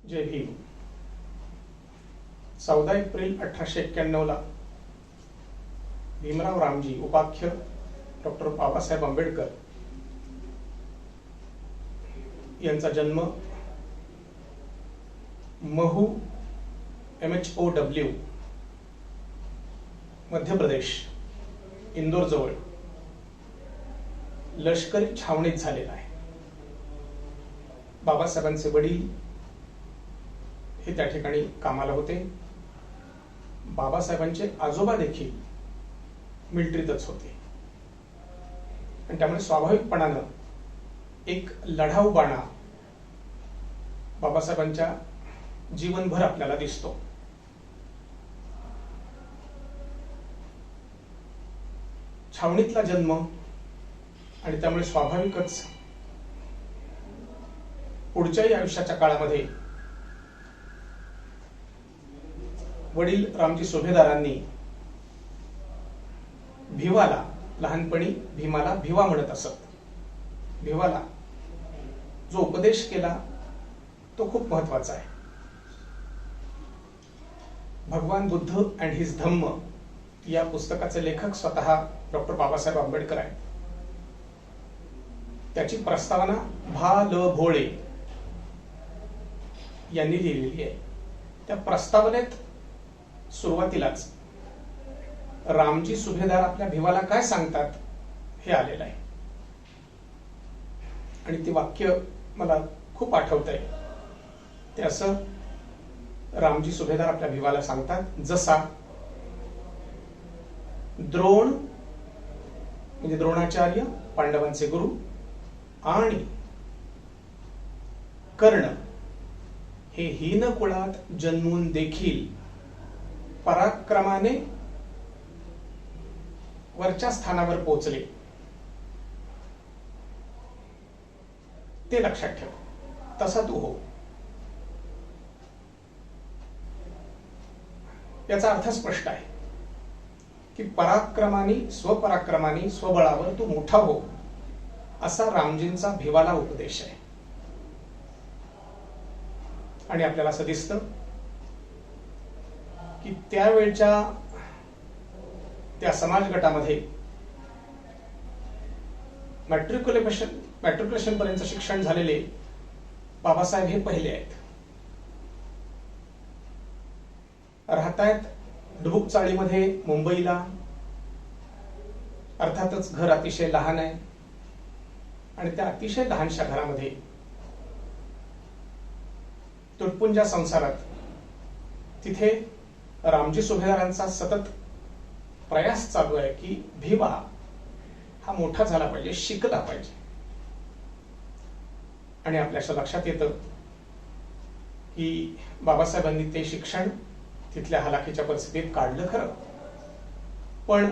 जय Bhim. 14 April 1891 ला भीमराव रामजी उपाख्य doctor Babasaheb Ambedkar यांचा जन्म महू MHOW मध्य प्रदेश इंदोर जवळ लष्करी छावणीत झालेला आहे. बाबासाहेबांचे वडील हे त्या ठिकाणी कामाला होते. बाबासाहेबांचे आजोबा देखील मिलिटरीतच होते आणि त्यामुळे स्वाभाविकपणानं एक लढाऊ बाणा बाबासाहेबांच्या जीवनभर आपल्याला दिसतो. छावणीतला जन्म आणि त्यामुळे स्वाभाविकच पुढच्याही आयुष्याच्या काळामध्ये वडील रामजी सुभेदारांनी भिवाला, लहानपणी भीमाला भिवा म्हणत असत, भिवाला जो उपदेश केला तो खूप महत्वाचा आहे. भगवान बुद्ध अँड हिज धम्म या पुस्तकाचे लेखक स्वतः डॉक्टर बाबासाहेब आंबेडकर आहेत. त्याची प्रस्तावना भा ल भोळे यांनी लिहिलेली आहे. त्या प्रस्तावनेत सुरुवातीलाच रामजी सुभेदार आपल्या भिवाला काय सांगतात हे आलेलं आहे आणि ते वाक्य मला खूप आठवतंय. ते असं रामजी सुभेदार आपल्या भिवाला सांगतात, जसा द्रोण म्हणजे द्रोणाचार्य पांडवांचे गुरु आणि कर्ण हे हीन कुळात जन्मून देखील पराक्रमाने वरच्या स्थानावर पोहोचले, ते लक्षात ठेव, तसा तू हो. याचा अर्थ स्पष्ट आहे की पराक्रमाने स्वपराक्रमाने स्वबळावर तू मोठा हो, असा रामजींचा भिवाला उपदेश आहे. आणि आपल्याला असं दिसतं की त्यावेळच्या त्या समाज गटामध्ये मॅट्रिक्युलेशन पर्यंत शिक्षण झालेले बाबासाहेब हे पहिले आहेत. राहतायत डुबुक चाळीमध्ये मुंबईला. अर्थातच घर अतिशय लहान आहे आणि त्या अतिशय लहानशा घरामध्ये तुटपुंजा संसारात तिथे रामजी सुभेदारांचा सतत प्रयास चालू आहे की भिवा हा मोठा झाला पाहिजे, शिकला पाहिजे. आणि आपल्या लक्षात येतं की बाबासाहेबांनी ते शिक्षण तिथल्या हलाखीच्या परिस्थितीत काढलं खरं, पण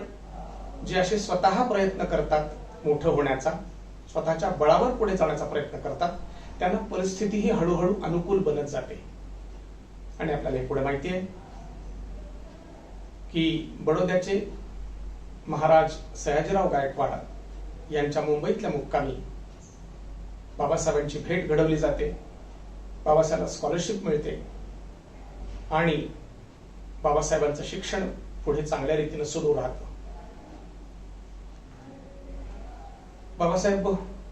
जे असे स्वतः प्रयत्न करतात मोठं होण्याचा, स्वतःच्या बळावर पुढे जाण्याचा प्रयत्न करतात, त्यांना परिस्थिती ही हळूहळू अनुकूल बनत जाते. आणि आपल्याला हे पुढे माहिती आहे की बडोद्याचे महाराज सयाजीराव गायकवाड यांच्या मुंबईतल्या मुक्कामी बाबासाहेबांची भेट घडवली जाते. बाबासाहेबांना स्कॉलरशिप मिळते आणि बाबासाहेबांचं शिक्षण पुढे चांगल्या रीतीने सुरू राहतं. बाबासाहेब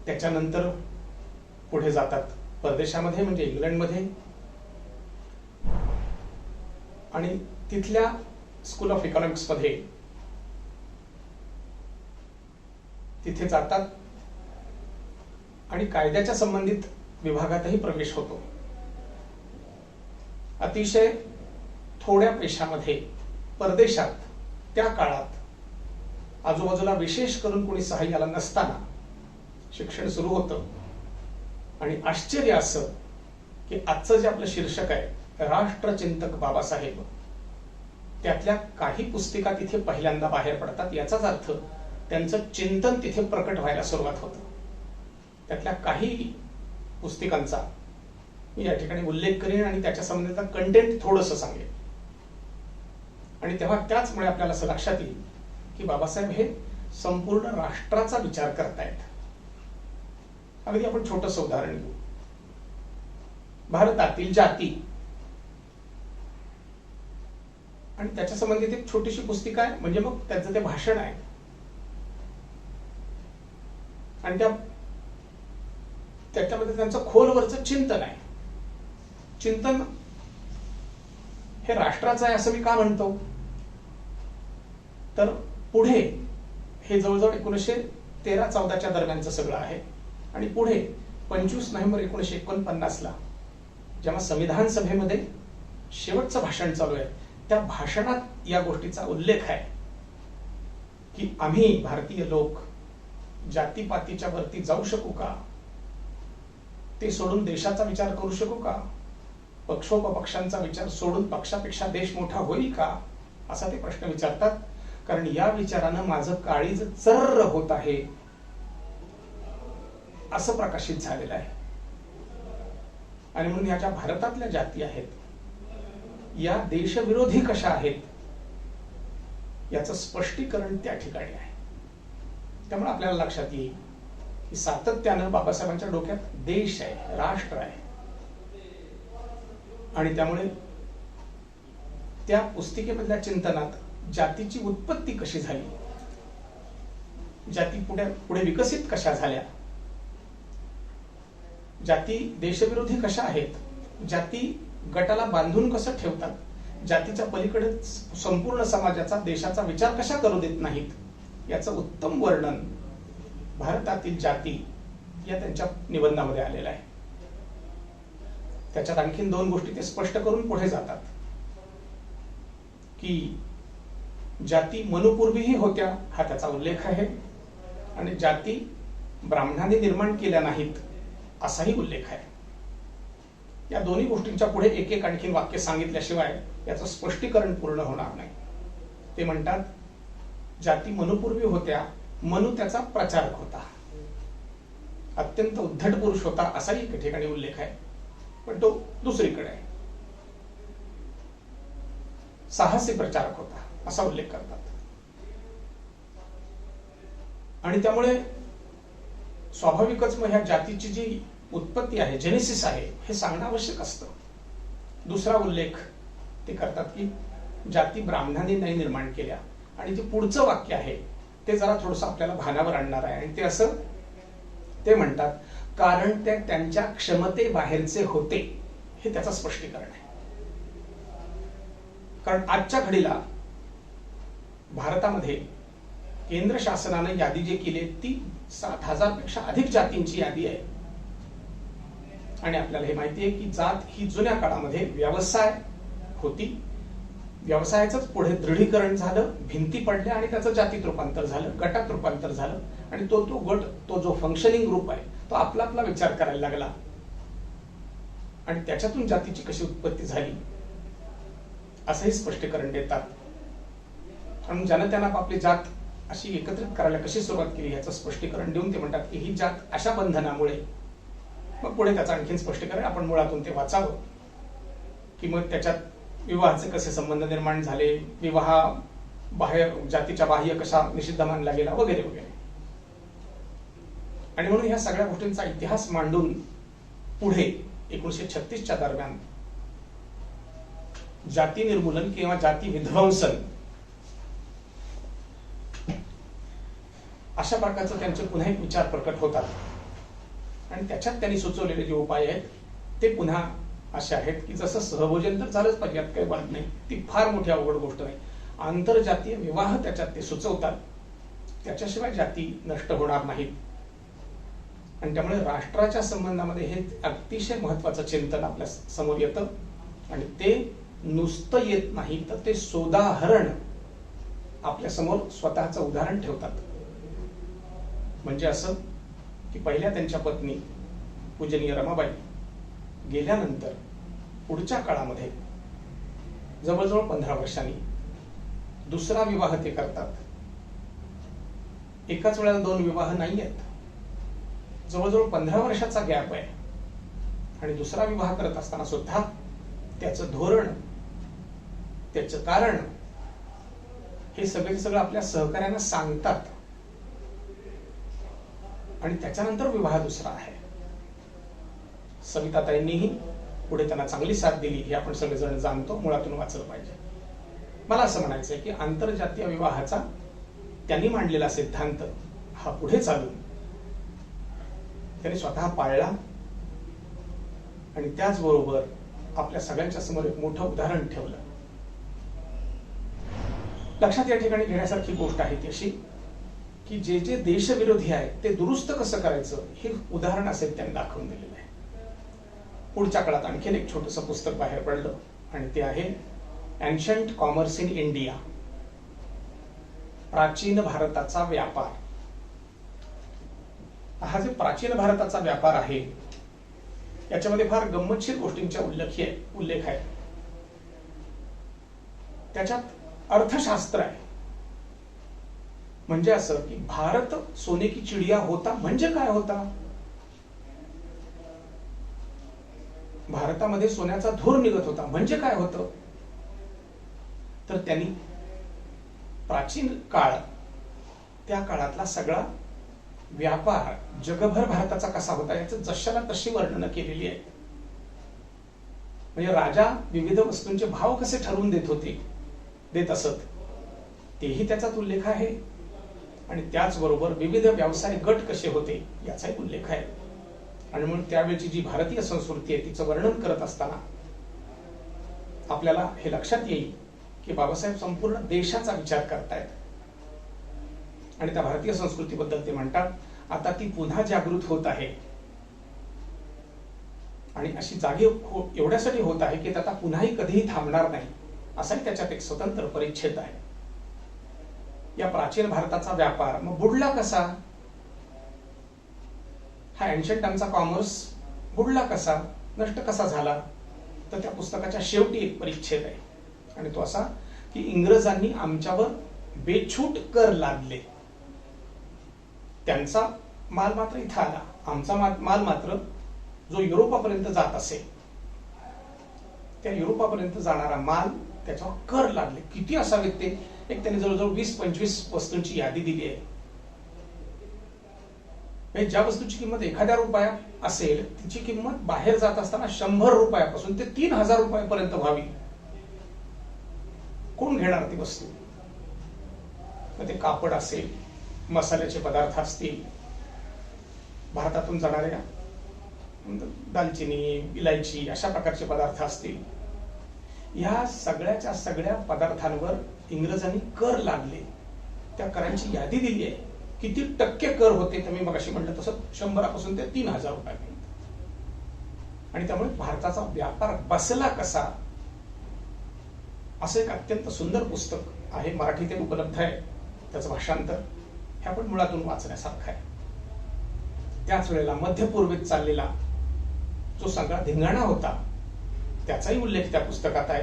त्याच्यानंतर पुढे जातात परदेशामध्ये, म्हणजे इंग्लंडमध्ये, आणि तिथल्या स्कूल ऑफ इकॉनॉमिक्स मध्ये तिथे जातात आणि कायद्याच्या संबंधित विभागातही प्रवेश होतो. अतिशय थोड्या पैशामध्ये परदेशात त्या काळात आजूबाजूला विशेष करून कोणी सहाय्याला नसताना शिक्षण सुरू होतं. आणि आश्चर्य असं की आजचं जे आपलं शीर्षक आहे राष्ट्रचिंतक बाबासाहेब, त्यातल्या काही पुस्तिका तिथे पहिल्यांदा बाहेर पडतात. याचाच अर्थ त्यांचं चिंतन तिथे प्रकट व्हायला सुरुवात होतं. त्यातल्या काही पुस्तिकांचा मी या ठिकाणी उल्लेख करेन आणि त्याच्या संबंधित कंटेंट थोडंसं सांगेन. आणि तेव्हा त्याचमुळे आपल्याला असं लक्षात येईल की बाबासाहेब हे संपूर्ण राष्ट्राचा विचार करतायत. अगदी आपण छोटंसं उदाहरण घेऊ. भारतातील जाती आणि त्याच्या संबंधित एक छोटीशी पुस्तिका आहे, म्हणजे मग त्याचं ते भाषण आहे आणि त्याच्यामध्ये त्यांचं खोलवरचं चिंतन आहे. चिंतन हे राष्ट्राचं आहे असं मी का म्हणतो, तर पुढे हे जवळजवळ 1913-14 दरम्यानचं सगळं आहे आणि पुढे 25 नोव्हेंबर 1949 जेव्हा संविधान सभेमध्ये शेवटचं भाषण चालू आहे, त्या भाषणात या गोष्टीचा उल्लेख आहे की आम्ही भारतीय लोक जातीपातीच्या वरती जाऊ शकू का, ते सोडून देशाचा विचार करू शकू का, पक्षोपपक्षांचा विचार सोडून पक्षापेक्षा देश मोठा होईल का, असा ते प्रश्न विचारतात. कारण या विचारानं माझं काळीज चर्र होत आहे असं प्रकाशित झालेलं आहे. आणि म्हणून ह्या ज्या भारतातल्या जाती आहेत या देशविरोधी कशा आहेत याचं स्पष्टीकरण त्या ठिकाणी आहे. त्यामुळे आपल्याला लक्षात येईल की सातत्यानं बाबासाहेबांच्या डोक्यात देश आहे, राष्ट्र आहे आणि त्यामुळे त्या पुस्तिकेमधल्या चिंतनात जातीची उत्पत्ती कशी झाली, जाती पुढे विकसित कशा झाल्या, जाती देशविरोधी कशा आहेत, जाती गटाला बांधून कसं ठेवतात, जातीच्या पलीकडे संपूर्ण समाजाचा देशाचा विचार कशा करू देत नाहीत, याचं उत्तम वर्णन भारतातील जाती या त्यांच्या निबंधामध्ये आलेलं आहे. त्याच्यात आणखीन 2 गोष्टी ते स्पष्ट करून पुढे जातात की जाती मनुपूर्वीही होत्या, हा त्याचा उल्लेख आहे, आणि जाती ब्राह्मणांनी निर्माण केल्या नाहीत असाही उल्लेख आहे. या दोन्ही गोष्टींच्या पुढे एक एक आणखीन वाक्य सांगितल्याशिवाय याचं स्पष्टीकरण पूर्ण होणार नाही. ते म्हणतात जाती मनुपूर्वी होत्या, मनु त्याचा प्रचारक होता, अत्यंत उद्धट पुरुष होता असाही एके ठिकाणी उल्लेख आहे, पण तो दुसरीकडे आहे. साहसी प्रचारक होता असा उल्लेख करतात. आणि त्यामुळे स्वाभाविकच मग ह्या जातीची जी उत्पत्ती आहे, जेनेसिस आहे, हे सांगणं आवश्यक असतं. दुसरा उल्लेख ते करतात की जाती ब्राह्मणांनी नाही निर्माण केल्या, आणि जे पुढचं वाक्य आहे ते जरा थोडंसं आपल्याला भानावर आणणार आहे. आणि ते असं ते म्हणतात कारण ते त्यांच्या क्षमतेबाहेरचे होते, हे त्याचं स्पष्टीकरण आहे. कारण आजच्या घडीला भारतामध्ये केंद्र शासनाने यादी जी केली ती 7,000 पेक्षा अधिक जातींची यादी आहे. आणि आपल्याला हे माहिती आहे की जात ही जुन्या काळामध्ये व्यवसाय होती, व्यवसायाचंच पुढे दृढीकरण झालं, भिंती पडल्या आणि त्याचं जातीत रूपांतर झालं, गटात रूपांतर झालं, आणि तो गट, तो जो फंक्शनिंग ग्रुप आहे तो आपला आपला विचार करायला लागला आणि त्याच्यातून जातीची कशी उत्पत्ती झाली असंही स्पष्टीकरण देतात. आणि ज्यानं त्यांना आपली जात अशी एकत्रित करायला कशी सुरुवात केली याचं स्पष्टीकरण देऊन ते म्हणतात की ही जात अशा बंधनामुळे, मग पुढे त्याचं आणखीन स्पष्टीकरण आपण मुळातून ते वाचावं की मग त्याच्यात विवाहाचे कसे संबंध निर्माण झाले, विवाह बाह्य जातीच्या बाह्य कशा निषिद्ध मानला गेला वगैरे वगैरे. आणि म्हणून ह्या सगळ्या गोष्टींचा इतिहास मांडून पुढे 1936च्या दरम्यान जाती निर्मूलन किंवा जाती विध्वंसन अशा प्रकारचे त्यांचे पुन्हा एक विचार प्रकट होतात. आणि त्याच्यात त्यांनी सुचवलेले जे उपाय आहेत ते पुन्हा असे आहेत की जसं सहभोजन तर झालंच पाहिजे, यात काही वाद नाही, ती फार मोठी अवघड गोष्ट नाही. आंतरजातीय विवाह त्याच्यात ते सुचवतात, त्याच्याशिवाय जाती नष्ट होणार नाहीत. आणि त्यामुळे राष्ट्राच्या संबंधामध्ये हे अतिशय महत्वाचं चिंतन आपल्या समोर येतं. आणि ते नुसतं येत नाही तर ते सोदाहरण आपल्या समोर स्वतःचं उदाहरण ठेवतात. म्हणजे असं की पहिल्या त्यांच्या पत्नी पूजनीय रमाबाई गेल्यानंतर पुढच्या काळामध्ये जवळजवळ 15 वर्षांनी दुसरा विवाह ते करतात. एकाच वेळेला 2 विवाह नाही आहेत, जवळजवळ 15 वर्षाचा गॅप आहे. आणि दुसरा विवाह करत असताना सुद्धा त्याचं धोरण, त्याचं कारण हे सगळं आपल्या सहकार्यांना सांगतात. आणि त्याच्यानंतर विवाह दुसरा आहे. सविताताईंनीही पुढे त्यांना चांगली साथ दिली हे आपण सगळेजण जाणतो, मुळातून वाचलं पाहिजे. मला असं म्हणायचं आहे की आंतरजातीय विवाहाचा त्यांनी मांडलेला सिद्धांत हा पुढे चालून त्यांनी स्वतः पाळला आणि त्याचबरोबर आपल्या सगळ्यांच्या समोर एक मोठं उदाहरण ठेवलं. लक्षात या ठिकाणी घेण्यासारखी गोष्ट आहे ती अशी की जे जे देशविरोधी आहे ते दुरुस्त कसं करायचं हे उदाहरण असेल त्यांनी दाखवून दिलेलं आहे. पुढच्या काळात आणखीन एक छोटंसं पुस्तक बाहेर पडलं आणि ते आहे एन्शंट कॉमर्स इन इंडिया, प्राचीन भारताचा व्यापार. हा जो प्राचीन भारताचा व्यापार आहे याच्यामध्ये फार गंमतशीर गोष्टींचा उल्लेख आहे. त्याच्यात अर्थशास्त्र आहे. म्हणजे असं की भारत सोने की चिडिया होता म्हणजे काय होता? भारतामध्ये सोन्याचा धूर निघत होता म्हणजे काय होतं? तर त्यांनी प्राचीन काळ, त्या काळातला सगळा व्यापार जगभर भारताचा कसा होता याचं जशाला तशी वर्णन केलेली आहे. म्हणजे राजा विविध वस्तूंचे भाव कसे ठरवून देत असत तेही त्याचाच उल्लेख आहे आणि त्याचबरोबर विविध व्यवसाय गट कसे होते याचाही उल्लेख आहे. आणि म्हणून त्यावेळची जी भारतीय संस्कृती आहे तिचं वर्णन करत असताना आपल्याला हे लक्षात येईल की बाबासाहेब संपूर्ण देशाचा विचार करतायत आणि त्या भारतीय संस्कृतीबद्दल ते म्हणतात आता ती पुन्हा जागृत होत आहे आणि अशी जागी एवढ्यासाठी होत आहे की आता पुन्हाही कधीही थांबणार नाही, असाही त्याच्यात एक स्वतंत्र परिच्छेद आहे. या प्राचीन भारताचा व्यापार मग बुडला कसा? हा एन्शंट आमचा कॉमर्स बुडला कसा, नष्ट कसा झाला? तर त्या पुस्तकाच्या शेवटी एक परिच्छेद आहे आणि तो असा की इंग्रजांनी आमच्यावर बेछूट कर लादले. त्यांचा माल मात्र इथं आला, आमचा माल मात्र जो युरोपापर्यंत जात असेल त्या युरोपापर्यंत जाणारा माल त्याच्यावर कर लागले. किती असावेत ते? एक त्यांनी जवळजवळ 20-25 वस्तूंची यादी दिली आहे. ज्या वस्तूची किंमत 1000 रुपया असेल तिची किंमत बाहेर जात असताना 100 रुपयापासून ते 3000 रुपयापर्यंत व्हावी. कोण घेणार ती वस्तू? मग ते कापड असेल, मसाल्याचे पदार्थ असतील, भारतातून जाणाऱ्या दालचिनी, इलायची अशा प्रकारचे पदार्थ असतील, या सगळ्याच्या सगळ्या पदार्थांवर इंग्रजांनी कर लादले. त्या करांची यादी दिली आहे. किती टक्के कर होते तर मी मगाशी म्हटलं तसं 100 पासून ते 3000 रुपयापर्यंत. आणि त्यामुळे भारताचा व्यापार बसला कसा असं एक अत्यंत सुंदर पुस्तक आहे, मराठीत उपलब्ध आहे. त्याचं भाषांतर हे आपण मुळातून वाचण्यासारखं आहे. त्याच वेळेला मध्य पूर्वेत चाललेला जो सगळा धिंगाणा होता त्याचाही उल्लेख त्या पुस्तकात आहे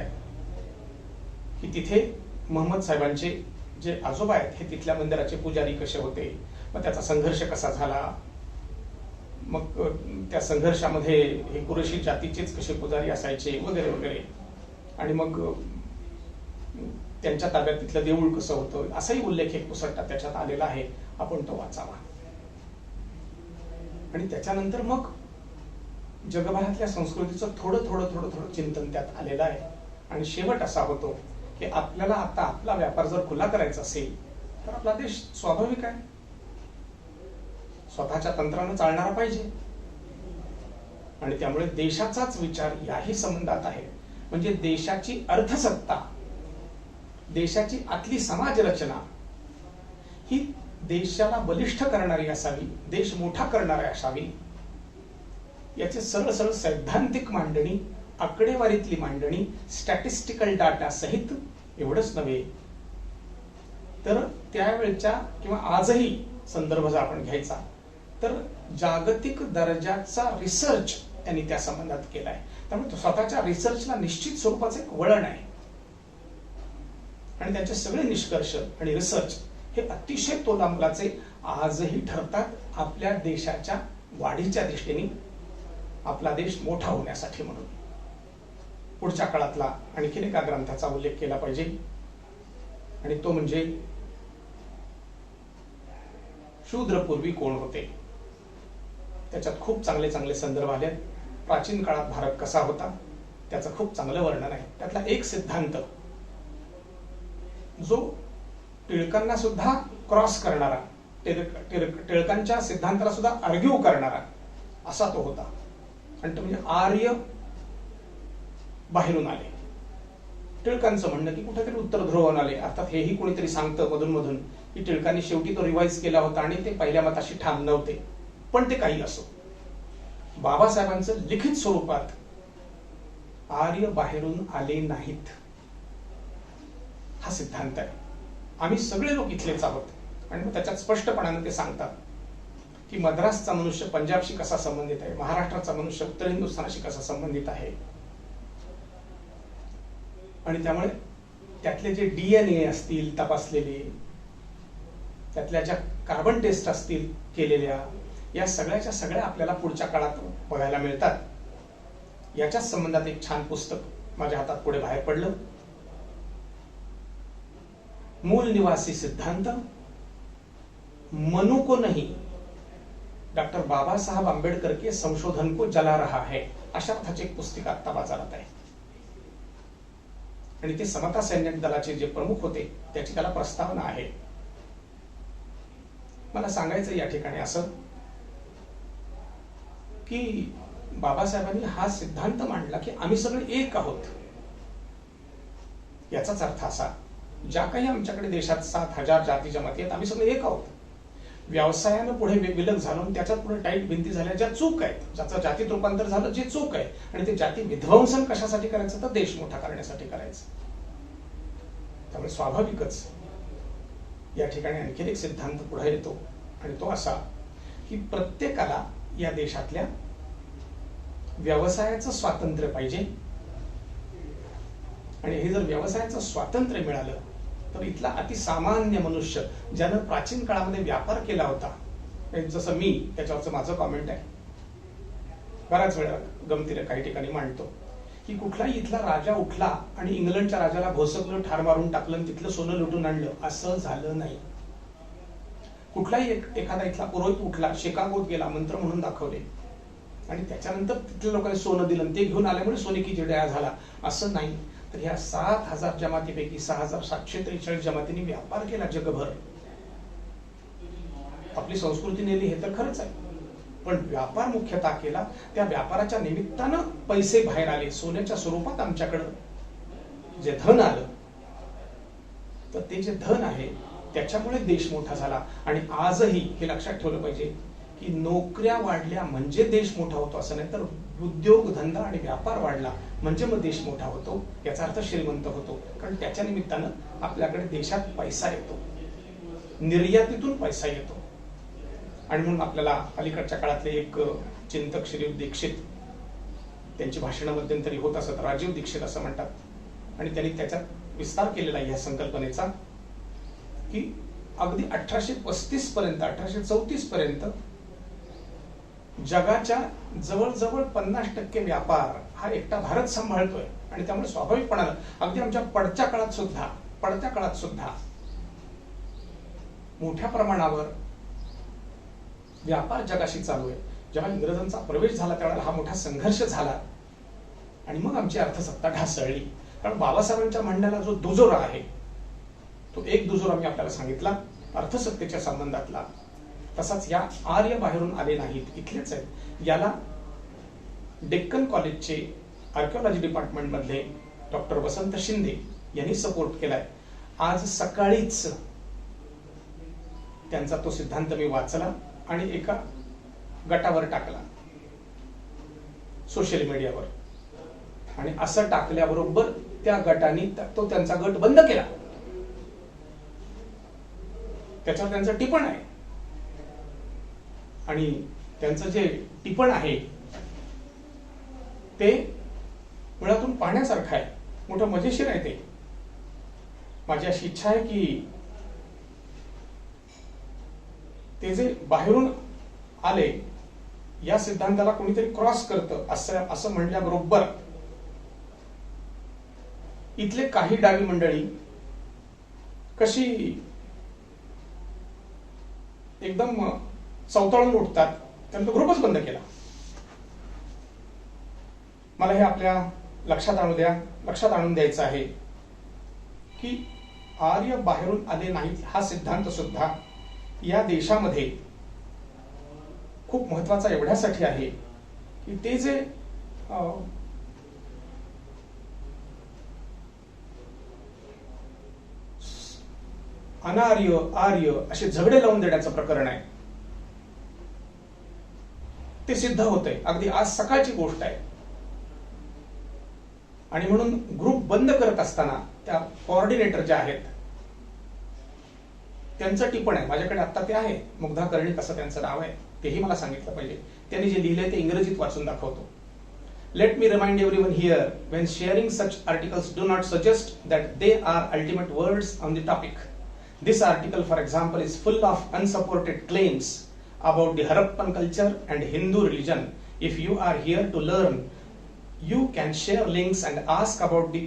की तिथे महम्मद साहेबांचे जे आजोबा आहेत हे तिथल्या मंदिराचे पुजारी कसे होते, मग त्याचा संघर्ष कसा झाला, मग त्या संघर्षामध्ये हे कुरेशी जातीचेच कसे पुजारी असायचे वगैरे वगैरे, आणि मग त्यांच्या ताब्यात तिथलं देऊळ कसं होतं असाही उल्लेख एक पुसटता त्याच्यात आलेला आहे. आपण तो वाचावा. आणि त्याच्यानंतर मग जगभरातल्या संस्कृतीचं थोडं थोडं थोडं थोडं चिंतन त्यात आलेलं आहे. आणि शेवट असा होतो की आपल्याला आता आपला व्यापार जर खुला करायचा असेल तर आपला देश स्वाभाविक आहे स्वतःच्या तंत्रानं चालणारा पाहिजे. आणि त्यामुळे देशाचाच विचार याही संबंधात आहे. म्हणजे देशाची अर्थसत्ता, देशाची आतली समाज रचना ही देशाला बलिष्ठ करणारी असावी, देश मोठा करणारी असावी, याचे सरळ सरळ सैद्धांतिक मांडणी, आकडेवारीतली मांडणी, स्टॅटिस्टिकल डाटा सहित. एवढंच नव्हे तर त्यावेळच्या किंवा आजही संदर्भ जर आपण घ्यायचा तर जागतिक दर्जाचा रिसर्च त्यांनी त्या संबंधात केलाय. त्यामुळे स्वतःच्या रिसर्चला निश्चित स्वरूपाचे एक वळण आहे आणि त्यांचे सगळे निष्कर्ष आणि रिसर्च हे अतिशय तोलामोलाचे आजही ठरतात आपल्या देशाच्या वाढीच्या दृष्टीने, आपला देश मोठा होण्यासाठी. म्हणून पुढच्या काळातला आणखीन एका ग्रंथाचा उल्लेख केला पाहिजे आणि तो म्हणजे शूद्रपूर्वी कोण होते. त्याच्यात खूप चांगले चांगले संदर्भ आले प्राचीन काळात भारत कसा होता त्याचं खूप चांगलं वर्णन आहे. त्यातला एक सिद्धांत जो टिळकांना सुद्धा क्रॉस करणारा, टिळकांच्या सिद्धांताला सुद्धा आर्ग्यू करणारा असा तो होता, आणि तो म्हणजे आर्य बाहेरून आले. टिळकांचं म्हणणं की कुठेतरी उत्तर ध्रुवावरून आले. अर्थात हेही कोणीतरी सांगतं मधून मधून की टिळकांनी शेवटी तो रिवाइज केला होता आणि ते पहिल्या मताशी ठाम नव्हते. पण ते काही असो, बाबासाहेबांचं लिखित स्वरूपात आर्य बाहेरून आले नाहीत हा सिद्धांत आहे. आम्ही सगळे लोक इथलेच आहोत. आणि मग त्याच्यात स्पष्टपणाने ते सांगतात की मद्रासचा मनुष्य पंजाबशी कसा संबंधित आहे, महाराष्ट्राचा मनुष्य उत्तर हिंदुस्थानाशी कसा संबंधित आहे. आणि त्यामुळे त्यातले जे डीएनए असतील तपासलेले, त्यातल्या ज्या कार्बन टेस्ट असतील केलेल्या, या सगळ्याच्या सगळ्या आपल्याला पुढच्या काळात बघायला मिळतात. याच्याच संबंधात एक छान पुस्तक माझ्या हातात पुढे बाहेर पडलं, मूल निवासी सिद्धांत मनु को नहीं, डॉक्टर बाबासाहेब आंबेडकर के संशोधन को जला रहा है, अशा अर्थाची एक पुस्तिका आता बाजारात आहे. आणि ते समता सैनिक दलाचे जे प्रमुख होते त्याची त्याला प्रस्तावना आहे. मला सांगायचं या ठिकाणी असं की बाबासाहेबांनी हा सिद्धांत मांडला की आम्ही सगळे एक आहोत. याचाच अर्थ असा, ज्या काही आमच्याकडे देशात 7,000 जाती जमाती आहेत, आम्ही सगळे एक आहोत. व्यवसायानं पुढे विलग झालं, त्याच्यात पुढे टाईट भिंती झाल्या ज्या चूक आहेत, ज्याचं जातीत रूपांतर झालं जे चूक आहे, आणि ते जाती विध्वंसन कशासाठी करायचं तर देश मोठा करण्यासाठी करायचं. त्यामुळे स्वाभाविकच या ठिकाणी आणखी एक सिद्धांत पुढे येतो, आणि तो असा की प्रत्येकाला या देशातल्या व्यवसायाचं स्वातंत्र्य पाहिजे. आणि हे जर व्यवसायाचं स्वातंत्र्य मिळालं तर इथला अतिसामान्य मनुष्य ज्यानं प्राचीन काळामध्ये व्यापार केला होता, जसं मी, त्याच्यावरचं माझं कॉमेंट आहे, बऱ्याच वेळा गमतीने काही ठिकाणी मांडतो की कुठलाही इथला राजा उठला आणि इंग्लंडच्या राजाला भोसकलं, ठार मारून टाकलं, तिथलं सोनं लुटून आणलं, असं झालं नाही. कुठलाही एखादा इथला पुरोहित उठला, शिकागोत गेला, मंत्र म्हणून दाखवले, आणि त्याच्यानंतर तिथल्या लोकांनी सोनं दिलं, ते घेऊन आल्यामुळे सोनेकी चिडया झाला, असं नाही. तर ह्या 7,000 जमातीपैकी 6,743 जमातींनी व्यापार केला जगभर. आपली संस्कृती नेली हे तर खरंच आहे, पण व्यापार मुख्यतः केला. त्या व्यापाराच्या निमित्तानं पैसे बाहेर आले, सोन्याच्या स्वरूपात आमच्याकडं जे धन आलं, तर ते जे धन आहे त्याच्यामुळे देश मोठा झाला. आणि आजही हे लक्षात ठेवलं पाहिजे की नोकऱ्या वाढल्या म्हणजे देश मोठा होतो असं नाही, तर उद्योग धंदा आणि व्यापार वाढला म्हणजे मग देश मोठा होतो, याचा अर्थ श्रीमंत होतो. कारण त्याच्या निमित्तानं आपल्याकडे देशात पैसा येतो, निर्यातीतून पैसा येतो. आणि म्हणून आपल्याला अलीकडच्या काळातले एक चिंतक श्री दीक्षित, त्यांची भाषणं मध्यंतरी होत असत, राजीव दीक्षित असं म्हणतात, आणि त्यांनी त्याच्यात विस्तार केलेला आहे या संकल्पनेचा की अगदी 1835 पर्यंत, 1834 पर्यंत जगाच्या जवळजवळ 50% व्यापार हा एकटा भारत सांभाळतोय. आणि त्यामुळे स्वाभाविकपणानं अगदी आमच्या पडत्या काळात सुद्धा मोठ्या प्रमाणावर व्यापार जगाशी चालू आहे. जेव्हा इंग्रजांचा प्रवेश झाला त्यावेळेला हा मोठा संघर्ष झाला, आणि मग आमची अर्थसत्ता ढासळली. कारण बाबासाहेबांच्या म्हणण्याला जो दुजोरा आहे तो एक दुजोरा मी आपल्याला सांगितला अर्थसत्तेच्या संबंधातला. तसाच या आर्य बाहेरून आले नाहीत, इथलेच आहेत. याला डेक्कन कॉलेजचे आर्किओलॉजी डिपार्टमेंट मधले डॉक्टर वसंत शिंदे यांनी सपोर्ट केलाय. आज सकाळीच त्यांचा तो सिद्धांत मी वाचला आणि एका गटावर टाकला सोशल मीडियावर, आणि असं टाकल्याबरोबर त्या गटाने तो त्यांचा गट बंद केला. त्याच्यावर त्यांचं टिपण आहे, आणि त्यांचं जे टिपण आहे ते मुळातून पाहण्यासारखं आहे, मोठं मजेशीर आहे ते. माझी अशी इच्छा आहे की ते जे बाहेरून आले या सिद्धांताला कोणीतरी क्रॉस करतं असं म्हणल्याबरोबर इथले काही डावी मंडळी कशी एकदम चवताळून उठतात, त्यांचा ग्रुपच बंद केला. मला हे आपल्या लक्षात आणून द्यायचं आहे की आर्य बाहेरून आले नाहीत हा सिद्धांत सुद्धा या देशामध्ये खूप महत्वाचा एवढ्यासाठी आहे की ते जे अनार्य आर्य असे झगडे लावून देण्याचं प्रकरण आहे ते सिद्ध होतंय. अगदी आज सकाळची गोष्ट आहे. आणि म्हणून ग्रुप बंद करत असताना त्या कोऑर्डिनेटर ज्या आहेत त्यांचं टिपण आहे माझ्याकडे आता ते आहे. मुग्धा कर्णिक असं त्यांचं नाव आहे. तेही मला सांगितलं पाहिजे. त्यांनी जे लिहिलंय ते इंग्रजीत वाचून दाखवतो. Let me remind everyone here, when sharing such articles, do not suggest that they are ultimate words on the topic. This article, for example, is full of unsupported claims about the Harappan culture and Hindu religion. If you are here to learn, you can share links and ask about the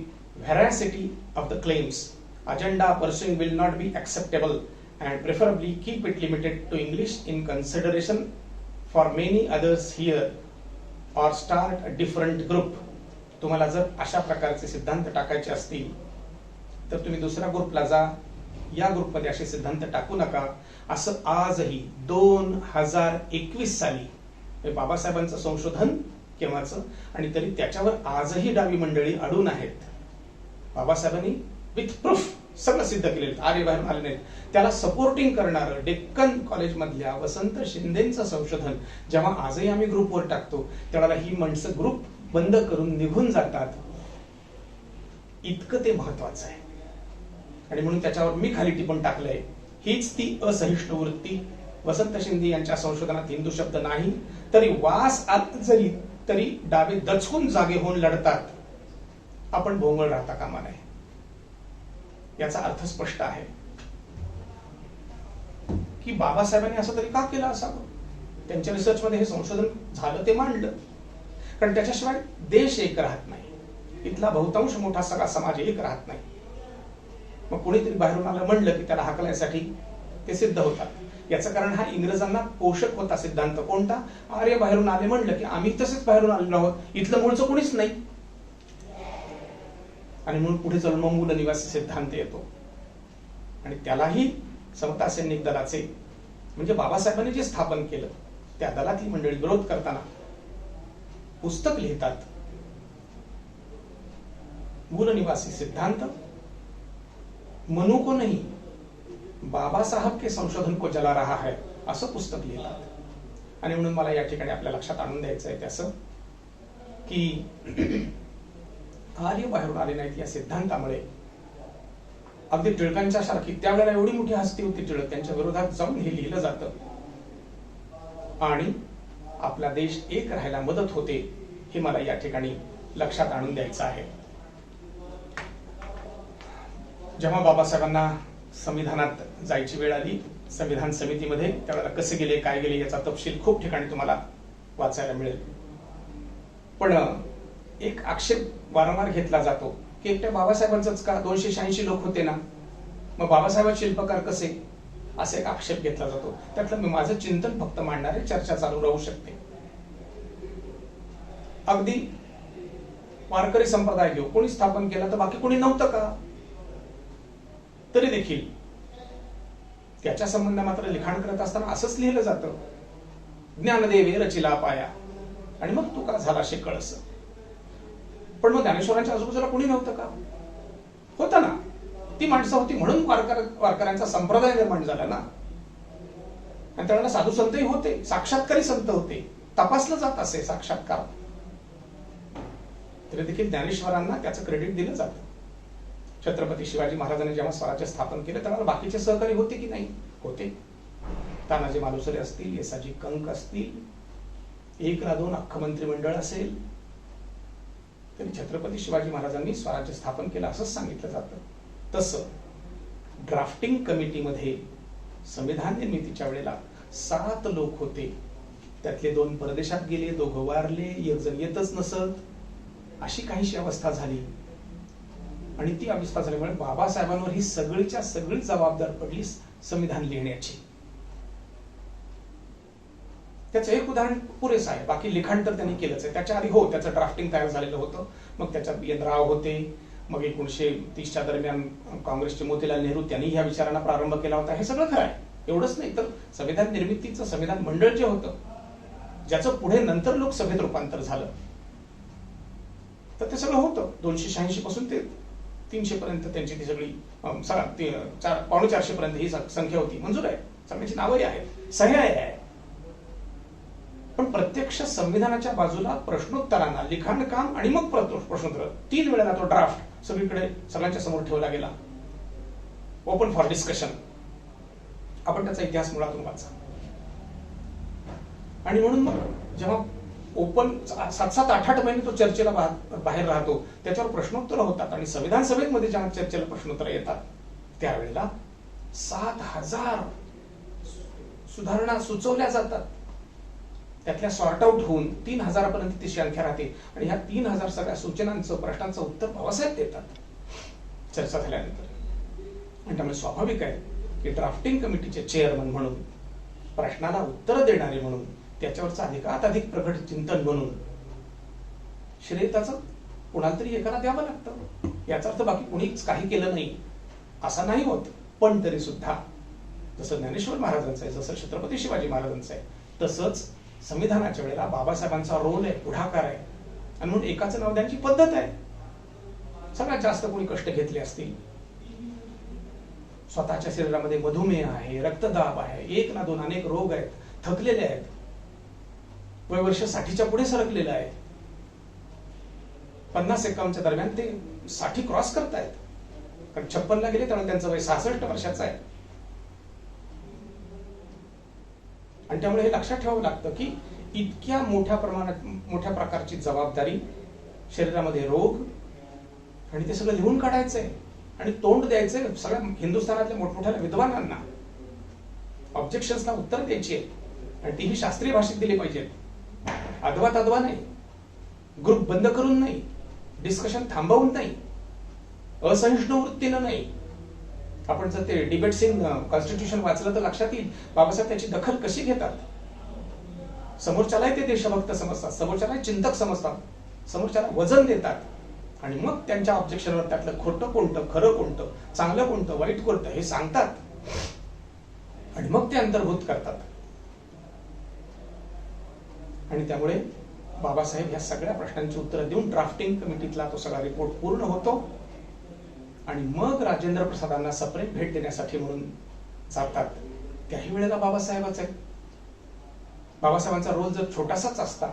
veracity of the claims. Agenda pursuing will not be acceptable, and preferably keep it limited to English in consideration for many others here, or start a different group. तुम्हाला जर अशा प्रकारचे सिद्धांत टाकायचे असतील तर तुम्ही दुसऱ्या ग्रुपला जा. या ग्रुपमध्ये असे सिद्धांत टाकू नका. असं आजही 2021 साली बाबासाहेबांचं संशोधन केव्हाचं आणि तरी त्याच्यावर आजही डावी मंडळी अडून आहेत. बाबासाहेबांनी विथ प्रूफ सगळं सिद्ध केलेलं. आर्य बाहेरून आले नाहीत. त्याला सपोर्टिंग करणारं डेक्कन कॉलेज मधल्या वसंत शिंदेचं संशोधन जेव्हा आजही आम्ही ग्रुपवर टाकतो त्यावेळेला ही माणसं ग्रुप बंद करून निघून जातात. इतकं ते महत्वाचं आहे. आणि म्हणून त्याच्यावर मी खाली टिपण टाकलंय. हीच ती असहिष्णु वृत्ती. वसंत शिंदे यांच्या संशोधनात हिंदू शब्द नाही तरी वास आत जरी तरी डावे दचकून जागे होऊन लढतात. आपण भोंगळ राहता कामा नये. याचा अर्थ स्पष्ट आहे की बाबासाहेबांनी असं तरी का केलं असावं. त्यांच्या रिसर्च मध्ये हे संशोधन झालं ते मांडलं. कारण त्याच्याशिवाय देश एक राहत नाही. इथला बहुतांश मोठा सगळा समाज एक राहत नाही. मग कोणीतरी बाहेरून आलं म्हणलं की त्याला हाकलायसाठी ते सिद्ध होतात. याचं कारण हा इंग्रजांना पोषक होता सिद्धांत. कोणता? आर्य बाहेरून आले म्हणलं की आम्ही तसेच बाहेरून आलेलो आहोत. इथलं मूळचं कोणीच नाही. आणि म्हणून पुढे चलून मग मूल निवासी सिद्धांत येतो. आणि त्यालाही समता सैनिक दलाचे म्हणजे बाबासाहेबांनी जे स्थापन केलं त्या दलातली मंडळी विरोध करताना पुस्तक लिहितात. मूल निवासी सिद्धांत मनु को नहीं बाबा साहब के संशोधन को जला रहा है असं पुस्तक लिहितात. आणि म्हणून मला या ठिकाणी आपल्या लक्षात आणून द्यायचं आहे त्याचं की आर्य बाहेरून आले नाहीत या सिद्धांतामुळे अगदी टिळकांच्या सारखी त्यावेळेला एवढी मोठी हस्ती होती टिळक. त्यांच्या विरोधात जाऊन हे लिहिलं जातं आणि आपला देश एक राहायला मदत होते. हे मला या ठिकाणी लक्षात आणून द्यायचं आहे. जेव्हा बाबासाहेबांना संविधानात जायची वेळ आली संविधान समितीमध्ये त्यावेळेला कसे गेले काय गेले याचा तपशील खूप ठिकाणी तुम्हाला वाचायला मिळेल. पण एक आक्षेप वारंवार घेतला जातो की एकट्या बाबासाहेबांचंच का 286 लोक होते ना मग बाबासाहेब शिल्पकार कसे असा एक आक्षेप घेतला जातो. त्यातलं मी माझं चिंतन फक्त मांडणारे चर्चा चालू राहू शकते. अगदी वारकरी संप्रदाय घेऊ कोणी स्थापन केला तर बाकी कोणी नव्हतं का तरी देखील त्याच्या संबंध मात्र लिखाण करत असताना असंच लिहिलं जातं ज्ञानदेवे रचिला पाया आणि मग तू का झाला शे कळस. पण मग ज्ञानेश्वरांच्या आजूबाजूला कोणी नव्हतं का? होतं ना. ती माणसं होती म्हणून वारकऱ्यांचा संप्रदाय निर्माण झाला ना. आणि त्यावेळेला साधू संतही होते. साक्षात्कारी संत होते. तपासलं जात असे साक्षात्कार. तरी देखील ज्ञानेश्वरांना त्याचं क्रेडिट दिलं जातं. छत्रपती शिवाजी महाराजांनी जेव्हा स्वराज्य स्थापन केलं तेव्हा बाकीचे सहकारी होते की नाही? होते. तानाजी मालुसरे असतील येसाजी कंक असतील 1-2 अख्खं मंत्रिमंडळ असेल तरी छत्रपती शिवाजी महाराजांनी स्वराज्य स्थापन केलं असंच सांगितलं जातं. तसं ड्राफ्टिंग कमिटीमध्ये संविधान निर्मितीच्या वेळेला 7 लोक होते. त्यातले 2 परदेशात गेले 2 वारले 1 जण येतच नसत. अशी काहीशी अवस्था झाली आणि ती अवस्था झाल्यामुळे बाबासाहेबांवर ही सगळीच्या सगळी जबाबदार पडली संविधान लिहिण्याची. त्याचं एक उदाहरण पुरेसं आहे, बाकी लिखाण तर त्यांनी केलंच आहे. त्याच्या आधी हो त्याचं ड्राफ्टिंग तयार झालेलं होतं, मग त्याच्यात BN राव होते, मग 1930च्या दरम्यान काँग्रेसचे मोतीलाल नेहरू त्यांनी ह्या विचारांना प्रारंभ केला होता. हे सगळं खरं आहे. एवढंच नाही तर संविधान निर्मितीचं संविधान मंडळ जे होतं, ज्याचं पुढे नंतर लोकसभेत रूपांतर झालं, तर ते सगळं होतं. 286 पासून ते 300 पर्यंत त्यांची ती सगळी 450 पर्यंत ही संख्या होती. मंजूर आहे, सगळ्यांची नावही आहेत, सह्या आहे. पण प्रत्यक्ष संविधानाच्या बाजूला प्रश्नोत्तरांना, लिखाण काम आणि मग प्रश्नोत्तर 3 वेळेला तो ड्राफ्ट सगळीकडे सगळ्यांच्या समोर ठेवला गेला, ओपन फॉर डिस्कशन. आपण त्याचा इतिहास मुळातून वाचा. आणि म्हणून मग जेव्हा ओपन 7-8 महिने तो चर्चेला बाहेर राहतो, त्याच्यावर प्रश्नोत्तर होतात आणि संविधान सभेमध्ये जेव्हा चर्चेला प्रश्नोत्तर येतात त्यावेळेला 7,000 सुधारणा सुचवल्या जातात. त्यातल्या सॉर्ट आउट होऊन 3,000 पर्यंत ती संख्या राहते आणि ह्या 3,000 सगळ्या सूचनांचं, प्रश्नांचं उत्तर बाबासाहेब देतात चर्चा झाल्यानंतर. आणि त्यामुळे स्वाभाविक आहे की ड्राफ्टिंग कमिटीचे चेअरमन म्हणून, प्रश्नाला उत्तर देणारे म्हणून, त्याच्यावरचं अधिकाधिक प्रगट चिंतन म्हणून श्रेय त्याचं कुणाला तरी एकाला द्यावं लागतं. याचा अर्थ बाकी कुणीच काही केलं नाही असं नाही होत. पण तरी सुद्धा जसं ज्ञानेश्वर महाराजांचं आहे, जसं छत्रपती शिवाजी महाराजांचं आहे, तसंच संविधानाच्या वेळेला बाबासाहेबांचा रोल आहे, पुढाकार आहे. आणि म्हणून एकाचं नाव द्यायची पद्धत आहे. सगळ्यात जास्त कोणी कष्ट घेतले असतील, स्वतःच्या शरीरामध्ये मधुमेह आहे, रक्तदाब आहे, 1 ना 2 अनेक रोग आहेत, थकलेले आहेत, वय वर्ष 60च्या पुढे सरकलेलं आहे, 50-51च्या दरम्यान ते 60 क्रॉस करतायत, कारण 56ला गेले त्यामुळे त्यांचं वय 66 वर्षाचं आहे. आणि त्यामुळे हे लक्षात ठेवावं लागतं की इतक्या मोठ्या प्रमाणात, मोठ्या प्रकारची जबाबदारी, शरीरामध्ये रोग, आणि ते सगळं लिहून काढायचंय आणि तोंड द्यायचंय सगळ्या हिंदुस्थानातल्या मोठमोठ्या विद्वानांना, ऑब्जेक्शन्सला उत्तर द्यायची आहे आणि तीही शास्त्रीय भाषेत दिली पाहिजेत. अदवा नाही, ग्रुप बंद करून नाही, डिस्कशन थांबवून नाही, असहिष्णू वृत्तीनं नाही. आपण जर ते डिबेट सिंग कॉन्स्टिट्यूशन वाचलं तर लक्षात येईल बाबासाहेब त्याची दखल कशी घेतात. समोरच्यालाही ते देशभक्त समजतात, समोरच्याला चिंतक समजतात, समोरच्याला वजन देतात आणि मग त्यांच्या ऑब्जेक्शनवर त्यातलं खोटं कोणतं, खरं कोणतं, चांगलं कोणतं, वाईट कोणतं हे सांगतात आणि मग ते अंतर्भूत करतात. आणि त्यामुळे बाबासाहेब ह्या सगळ्या प्रश्नांची उत्तरं देऊन ड्राफ्टिंग कमिटीतला तो सगळा रिपोर्ट पूर्ण होतो आणि मग राजेंद्र प्रसादांना सप्रेम भेट देण्यासाठी म्हणून जातात. त्याही वेळेला बाबासाहेबच आहेत. बाबासाहेबांचा रोल जर छोटासाच असता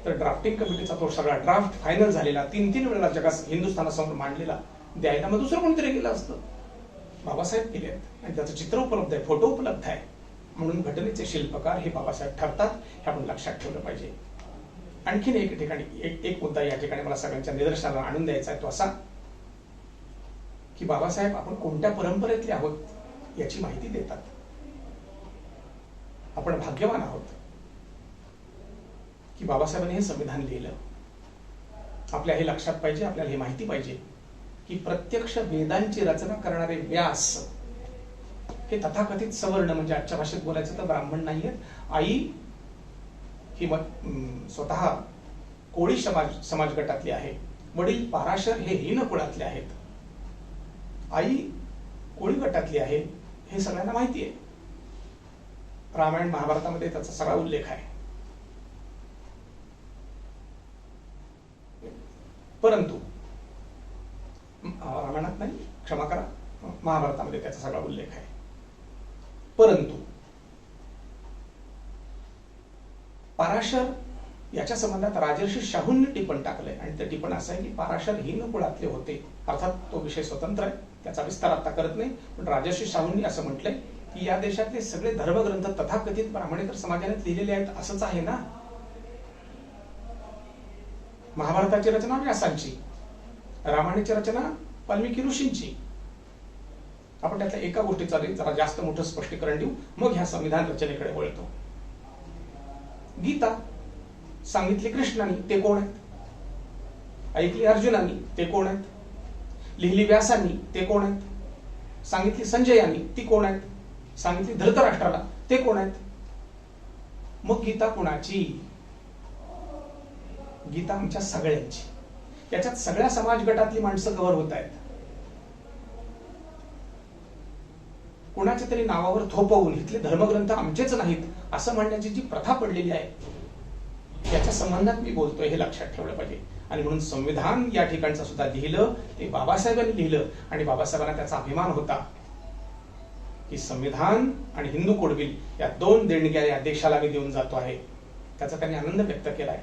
तर ड्राफ्टिंग कमिटीचा तो सगळा ड्राफ्ट फायनल झालेला 3-3 वेळेला जगात हिंदुस्थानासमोर मांडलेला द्यायला मग दुसरं कोणीतरी गेलं असतं. बाबासाहेब केले आहेत आणि त्याचं चित्र उपलब्ध आहे, फोटो उपलब्ध आहे. म्हणून घटनेचे शिल्पकार हे बाबासाहेब ठरतात, हे आपण लक्षात ठेवलं पाहिजे. आणखीन एक ठिकाणी एक मुद्दा या ठिकाणी मला सगळ्यांच्या निदर्शनाला आणून द्यायचा आहे, तो असा की बाबासाहेब आपण कोणत्या परंपरेतले आहोत याची माहिती देतात. आपण भाग्यवान आहोत की बाबासाहेबांनी हे संविधान लिहिलं. आपल्या हे लक्षात पाहिजे, आपल्याला हे माहिती पाहिजे की प्रत्यक्ष वेदांची रचना करणारे व्यास हे तथाकथित सवर्ण, म्हणजे आजच्या भाषेत बोलायचं तर ब्राह्मण नाहीये. आई ही स्वतः कोळी समाज गटातली आहे, वडील पाराशर हे हीन कुळातले आहेत, आई कोळी गटातली आहे, हे सगळ्यांना माहिती आहे. रामायण महाभारतामध्ये त्याचा सगळा उल्लेख आहे. परंतु रामायणात नाही, क्षमा करा, महाभारतामध्ये त्याचा सगळा उल्लेख आहे. परंतु पाराशर याच्या संबंधात राजर्षी शाहूंनी टिपण टाकलंय आणि ते टिपण असं आहे की पाराशर हीन कुळातले होते. अर्थात तो विषय स्वतंत्र आहे, त्याचा विस्तार आता करत नाही. पण राजर्षी शाहूंनी असं म्हटलंय की या देशातले सगळे धर्मग्रंथ तथाकथित ब्राह्मणेतर समाजाने लिहिलेले आहेत, असंच आहे ना. महाभारताची रचना व्यासांची, रामायणाची रचना वाल्मिकी ऋषींची. आपण त्यातल्या एका गोष्टीचा जरा जास्त मोठं स्पष्टीकरण देऊ, मग ह्या संविधान रचनेकडे वळतो. गीता सांगितली कृष्णाने, ते कोण आहेत? ऐकली अर्जुनांनी, ते कोण आहेत? लिहिली व्यासांनी, ते कोण आहेत? सांगितली संजयानी, ती कोण आहेत? सांगितली धृतराष्ट्राला, ते कोण आहेत? मग गीता कुणाची? गीता आमच्या सगळ्यांची. याच्यात सगळ्या समाज गटातली माणसं कव्हर होत आहेत. कुणाच्या तरी नावावर थोपवून इथले धर्मग्रंथ आमचेच नाहीत असं म्हणण्याची जी प्रथा पडलेली आहे याच्या संबंधात मी बोलतोय, हे लक्षात ठेवलं पाहिजे. आणि म्हणून संविधान या ठिकाणचं सुद्धा लिहिलं ते बाबासाहेबांनी लिहिलं, आणि बाबासाहेबांना त्याचा अभिमान होता की संविधान आणि हिंदू कोड बिल या 2 देणग्या या देशाला मी देऊन जातो आहे. त्याचा त्यांनी आनंद व्यक्त केलाय.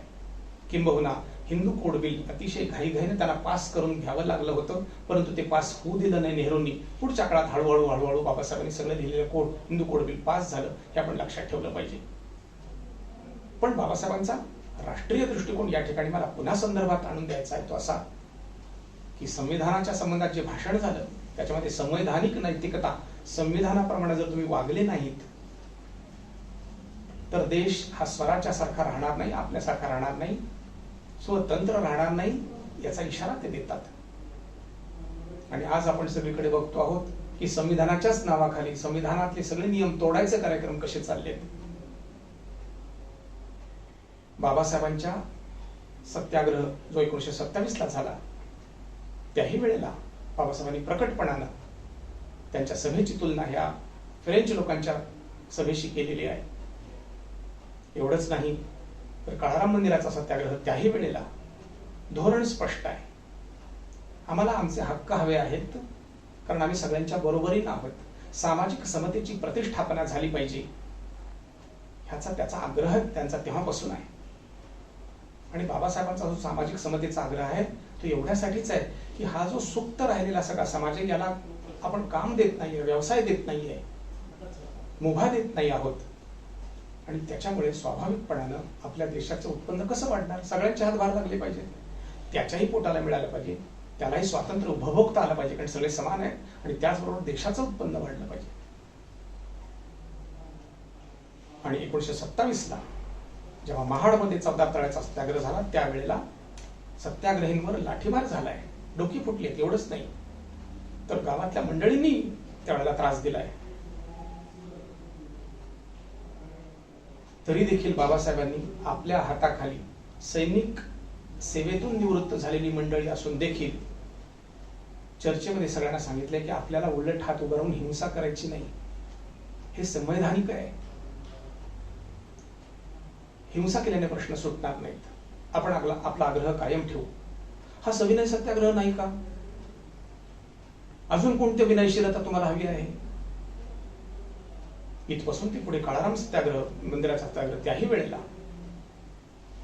किंबहुना हिंदू कोड बिल अतिशय घाईघाईने त्यांना पास करून घ्यावं लागलं होतं, परंतु ते पास होऊ दिलं नाही नेहरूंनी. पुढच्या काळात हळूहळू बाबासाहेबांनी सगळं लिहिलेलं हिंदू कोड बिल पास झालं, हे आपण लक्षात ठेवलं पाहिजे. पण बाबासाहेबांचा राष्ट्रीय दृष्टिकोन या ठिकाणी मला पुन्हा संदर्भात आणून द्यायचा आहे तो असा की संविधानाच्या संबंधात जे भाषण झालं त्याच्यामध्ये संवैधानिक नैतिकता, संविधानाप्रमाणे जर तुम्ही वागले नाहीत तर देश हा स्वराज्यासारखा राहणार नाही, आपल्यासारखा राहणार नाही, स्वतंत्र राहणार नाही, याचा इशारा ते देतात. आणि आज आपण सगळीकडे बघतो आहोत की संविधानाच्याच नावाखाली संविधानातले सगळे नियम तोडायचे कार्यक्रम कसे चाललेत. बाबासाहेबांच्या सत्याग्रह जो 1927 ला झाला त्याही वेळेला बाबासाहेबांनी प्रकटपणानं त्यांच्या सभेची तुलना ह्या फ्रेंच लोकांच्या सभेशी केलेली आहे. एवढंच नाही तर काळाराम मंदिराचा सत्याग्रह त्याही वेळेला धोरण स्पष्ट आहे. आम्हाला आमचे हक्क हवे आहेत कारण आम्ही सगळ्यांच्या बरोबरीने आहोत. सामाजिक समतेची प्रतिष्ठापना झाली पाहिजे ह्याचा त्याचा आग्रह त्यांचा तेव्हापासून आहे. आणि बाबासाहेबांचा जो सामाजिक समतेचा आग्रह आहे तो एवढ्यासाठीच आहे की हा जो सुप्त राहिलेला सगळा समाज आहे याला आपण काम देत नाहीये, व्यवसाय देत नाहीये, मुभा देत नाही आहोत. आणि त्याच्यामुळे स्वाभाविकपणानं आपल्या देशाचं उत्पन्न कसं वाढणार? सगळ्यांच्या हातभार लागले पाहिजे, त्याच्याही पोटाला मिळालं पाहिजे, त्यालाही स्वातंत्र्य उपभोगता आलं पाहिजे कारण सगळे समान आहेत. आणि त्याचबरोबर देशाचं उत्पन्न वाढलं पाहिजे. आणि 1927 ला जेव्हा महाडमध्ये 14 तळ्याचा सत्याग्रह झाला त्यावेळेला सत्याग्रहींवर लाठीमार झालाय, डोकी फुटली, एवढंच नाही तर गावातल्या मंडळींनी त्यावेळेला त्रास दिलाय. तरी देखील बाबासाहेबांनी आपल्या हाताखाली सैनिक सेवेतून निवृत्त झालेली मंडळी असून देखील चर्चेमध्ये सगळ्यांना सांगितलंय की आपल्याला उलट हात उभं राहून हिंसा करायची नाही, हे संवैधानिक आहे. हिंसा केल्याने प्रश्न सुटणार नाहीत. आपण आपला आग्रह कायम ठेवू. हा सविनय सत्याग्रह नाही का? अजून कोणती विनयशीलता तुम्हाला हवी आहे? इथपासून ते पुढे काळाराम सत्याग्रह, मंदिराचा सत्याग्रह, त्याही वेळेला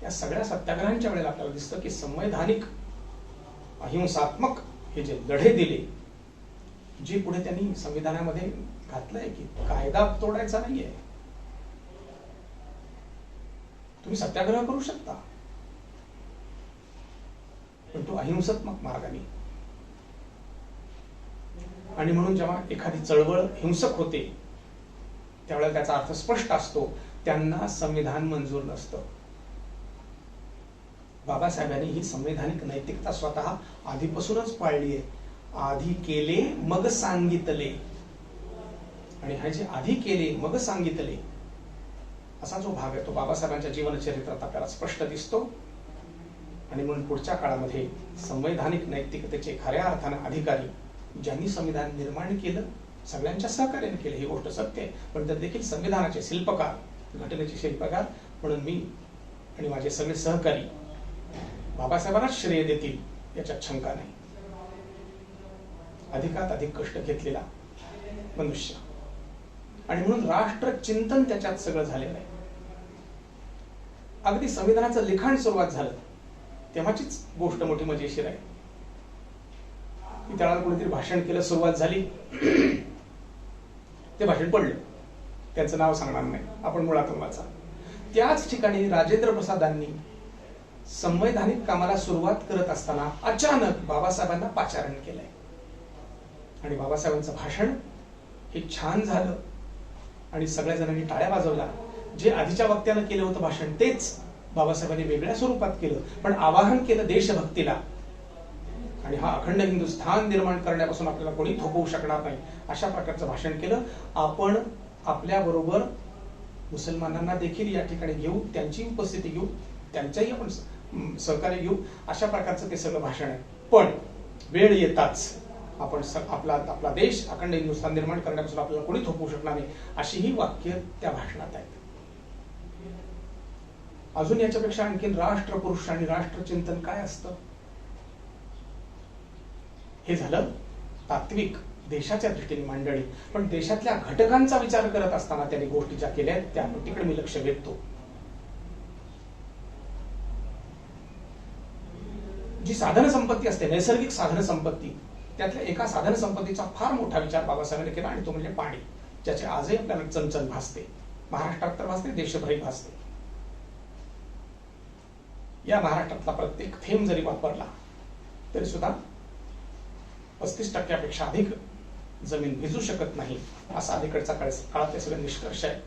या सगळ्या सत्याग्रहांच्या वेळेला आपल्याला दिसतं की संवैधानिक अहिंसात्मक हे जे लढे दिले, जे पुढे त्यांनी संविधानामध्ये घातलंय की कायदा तोडायचा नाहीये, तुम्ही सत्याग्रह करू शकता पण तो अहिंसात्मक मार्गाने. आणि म्हणून जेव्हा एखादी चळवळ हिंसक होते त्यावेळेला त्याचा अर्थ स्पष्ट असतो, त्यांना संविधान मंजूर नसतं. बाबासाहेबांनी ही संवैधानिक नैतिकता स्वतः आधीपासूनच पाळली आहे. आधी केले मग सांगितले. आणि हे जे आधी केले मग सांगितले असा जो भाग आहे तो बाबासाहेबांच्या जीवनचरित्रात आपल्याला स्पष्ट दिसतो. आणि म्हणून पुढच्या काळामध्ये संवैधानिक नैतिकतेचे खऱ्या अर्थानं अधिकारी ज्यांनी संविधान निर्माण केलं, सगळ्यांच्या सहकार्याने केलं, ही गोष्ट सत्य आहे. पण त्यात देखील संविधानाचे शिल्पकार, घटनेचे शिल्पकार म्हणून मी आणि माझे सगळे सहकारी बाबासाहेबांनाच श्रेय देतील याच्यात शंका नाही. अधिकात अधिक कष्ट घेतलेला मनुष्य. आणि म्हणून राष्ट्र चिंतन त्याच्यात सगळं झालेलं आहे. अगदी संविधानाचं लिखाण सुरुवात झालं तेव्हाचीच गोष्ट मोठी मजेशीर आहे. त्याला कोणीतरी भाषण केलं, सुरुवात झाली, ते भाषण पडलं, त्यांचं नाव सांगणार नाही, आपण मुळातून वाचा. त्याच ठिकाणी राजेंद्र प्रसादांनी संवैधानिक कामाला सुरुवात करत असताना अचानक बाबासाहेबांना पाचारण केलंय. आणि बाबासाहेबांचं भाषण हे छान झालं आणि सगळ्या जणांनी टाळ्या वाजवल्या. जे आधीच्या वक्त्यानं केलं होतं भाषण तेच बाबासाहेबांनी वेगळ्या स्वरूपात केलं, पण आवाहन केलं देशभक्तीला. आणि हा अखंड हिंदुस्थान निर्माण करण्यापासून आपल्याला कोणी थोपवू शकणार नाही अशा प्रकारचं भाषण केलं. आपण आपल्या बरोबर मुसलमानांना देखील या ठिकाणी घेऊ, त्यांची उपस्थिती घेऊ, त्यांच्याही आपण सहकार्य घेऊ, अशा प्रकारचं ते सगळं भाषण आहे. पण वेळ येताच आपण आपला देश अखंड हिंदुस्थान निर्माण करण्यापासून आपल्याला कोणी थोपवू शकणार नाही, अशी ही वाक्य त्या भाषणात आहेत. अजून याच्यापेक्षा आणखीन राष्ट्रपुरुष आणि राष्ट्रचिंतन काय असतं? हे झालं तात्विक देशाच्या दृष्टीने मांडणी. पण देशातल्या घटकांचा विचार करत असताना त्यांनी गोष्टी ज्या केल्या आहेत त्या तिकडे मी लक्ष वेधतो. जी साधन संपत्ती असते, नैसर्गिक साधन संपत्ती, त्यातल्या एका साधन संपत्तीचा फार मोठा विचार बाबासाहेबांनी केला आणि तो म्हणजे पाणी, ज्याचे आजही आपल्याला चणचण भासते. महाराष्ट्रात तर भासते, देशभरही भासते. या महाराष्ट्रातला प्रत्येक थेंब जरी वापरला तरी सुद्धा 35% अधिक जमीन भिजू शकत नाही, असा अलीकडचा काळातले सगळे निष्कर्ष आहे.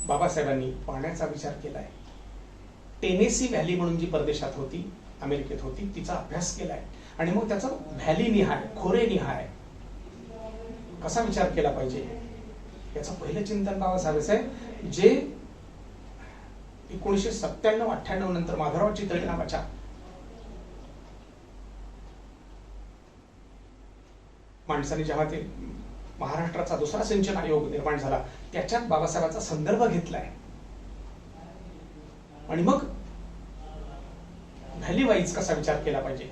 बाबासाहेबांनी पाण्याचा विचार केलाय. टेनेसी व्हॅली म्हणून जी परदेशात होती, अमेरिकेत होती, तिचा अभ्यास केलाय आणि मग त्याचा व्हॅली निहाय, खोरे निहाय कसा विचार केला पाहिजे याचं पहिलं चिंतन बाबासाहेबांचं आहे, जे 1997-98 नंतर माधवराव चितळे नावाच्या माणसाने जेव्हा ते महाराष्ट्राचा दुसरा सिंचन आयोग निर्माण झाला त्याच्यात बाबासाहेबांचा संदर्भ घेतलाय आणि मग व्हॅली वाईज कसा विचार केला पाहिजे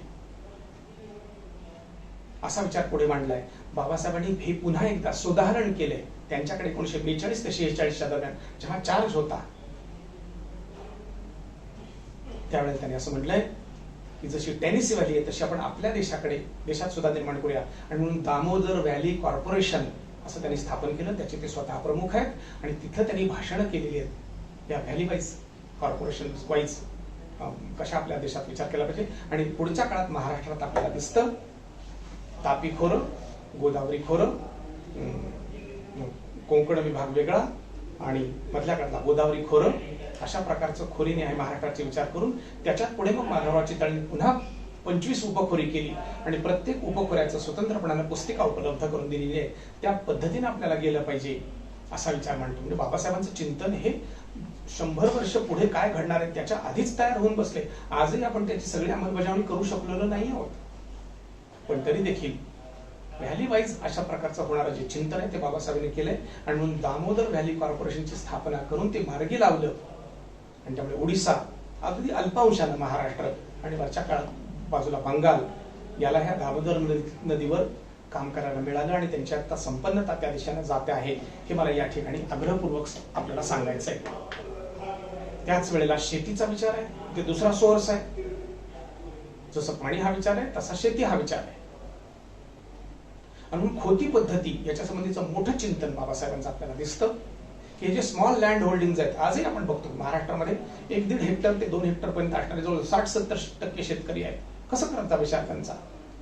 असा विचार पुढे मांडलाय. बाबासाहेबांनी हे पुन्हा एकदा सुधारण केले. त्यांच्याकडे 1942 ते 46 दरम्यान जेव्हा चार्ज होता त्यावेळेला त्यांनी असं म्हटलंय की जशी टेनेसी व्हॅली आहे तशी आपण आपल्या देशात सुद्धा निर्माण करूया आणि म्हणून दामोदर व्हॅली कॉर्पोरेशन असं त्यांनी स्थापन केलं. त्याचे ते स्वतः प्रमुख आहेत आणि तिथं त्यांनी भाषणं केलेली आहेत या व्हॅली वाईज, कॉर्पोरेशन वाईज कशा आपल्या देशात विचार केला पाहिजे. आणि पुढच्या काळात महाराष्ट्रात आपल्याला दिसतं तापी खोरं, गोदावरी खोरं, कोकण विभाग वेगळा आणि मधल्या काळातला गोदावरी खोरं, अशा प्रकारचं खोरीने आहे महाराष्ट्राचे विचार करून त्याच्यात पुढे मग माधवराव चितळेंनी पुन्हा 25 उपखोरी केली आणि प्रत्येक उपखोऱ्याचं स्वतंत्रपणानं पुस्तिका उपलब्ध करून दिलेली आहे. त्या पद्धतीने आपल्याला गेलं पाहिजे असा विचार मांडतो. म्हणजे बाबासाहेबांचं चिंतन हे 100 वर्ष पुढे काय घडणार आहे त्याच्या आधीच तयार होऊन बसले. आजही आपण त्याची सगळी अंमलबजावणी करू शकलेलो नाही आहोत, पण तरी देखील व्हॅली वाईज अशा प्रकारचं होणारं जे चिंतन आहे ते बाबासाहेबांनी केलंय आणि म्हणून दामोदर व्हॅली कॉर्पोरेशनची स्थापना करून ते मार्गी लावलं आणि त्यामुळे ओडिसा अगदी अल्पांशानं महाराष्ट्र आणि वरच्या काळात बाजूला बंगाल याला ह्या दामोदर नदीवर काम करायला मिळालं आणि त्यांची आता संपन्नता त्या दिशेने जाते आहे हे मला या ठिकाणी आग्रहपूर्वक आपल्याला सांगायचं आहे. त्याच वेळेला शेतीचा विचार आहे, ते दुसरा सोर्स आहे. जसं पाणी हा विचार आहे तसा शेती हा विचार आहे आणि खोती पद्धती याच्या संबंधीचं मोठं चिंतन बाबासाहेबांचं आपल्याला दिसतं की जे स्मॉल लँड होल्डिंग आहेत आजही आपण बघतो महाराष्ट्रामध्ये 1-1.5 हेक्टर ते 2 हेक्टर पर्यंत असणारे जवळ 60-70% शेतकरी आहेत. कसं करायचा विचार त्यांचा?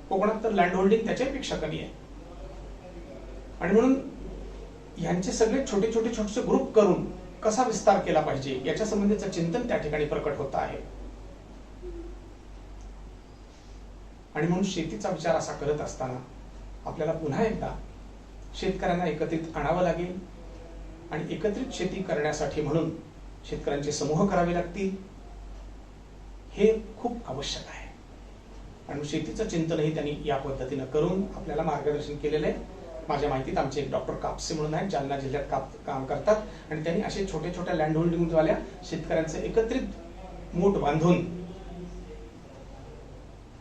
कोकणात तर लँड होल्डिंग त्याच्यापेक्षा कमी आहे आणि म्हणून यांचे सगळे छोटे छोटे ग्रुप करून कसा विस्तार केला पाहिजे याच्या संबंधीचं चिंतन त्या ठिकाणी प्रकट होत आहे. आणि म्हणून शेतीचा विचार असा करत असताना आपल्याला पुन्हा एकदा शेतकऱ्यांना एकत्रित आणावं लागेल आणि एकत्रित शेती करण्यासाठी म्हणून शेतकऱ्यांचे समूह करावे लागतील. हे खूप आवश्यक आहे आणि शेतीचं चिंतनही त्यांनी या पद्धतीनं करून आपल्याला मार्गदर्शन केलेलं आहे. माझ्या माहितीत आमचे एक डॉक्टर कापसे म्हणून आहेत, जालना जिल्ह्यात काम करतात आणि त्यांनी असे छोट्या लँड होल्डिंगवाल्या शेतकऱ्यांचे एकत्रित मूठ बांधून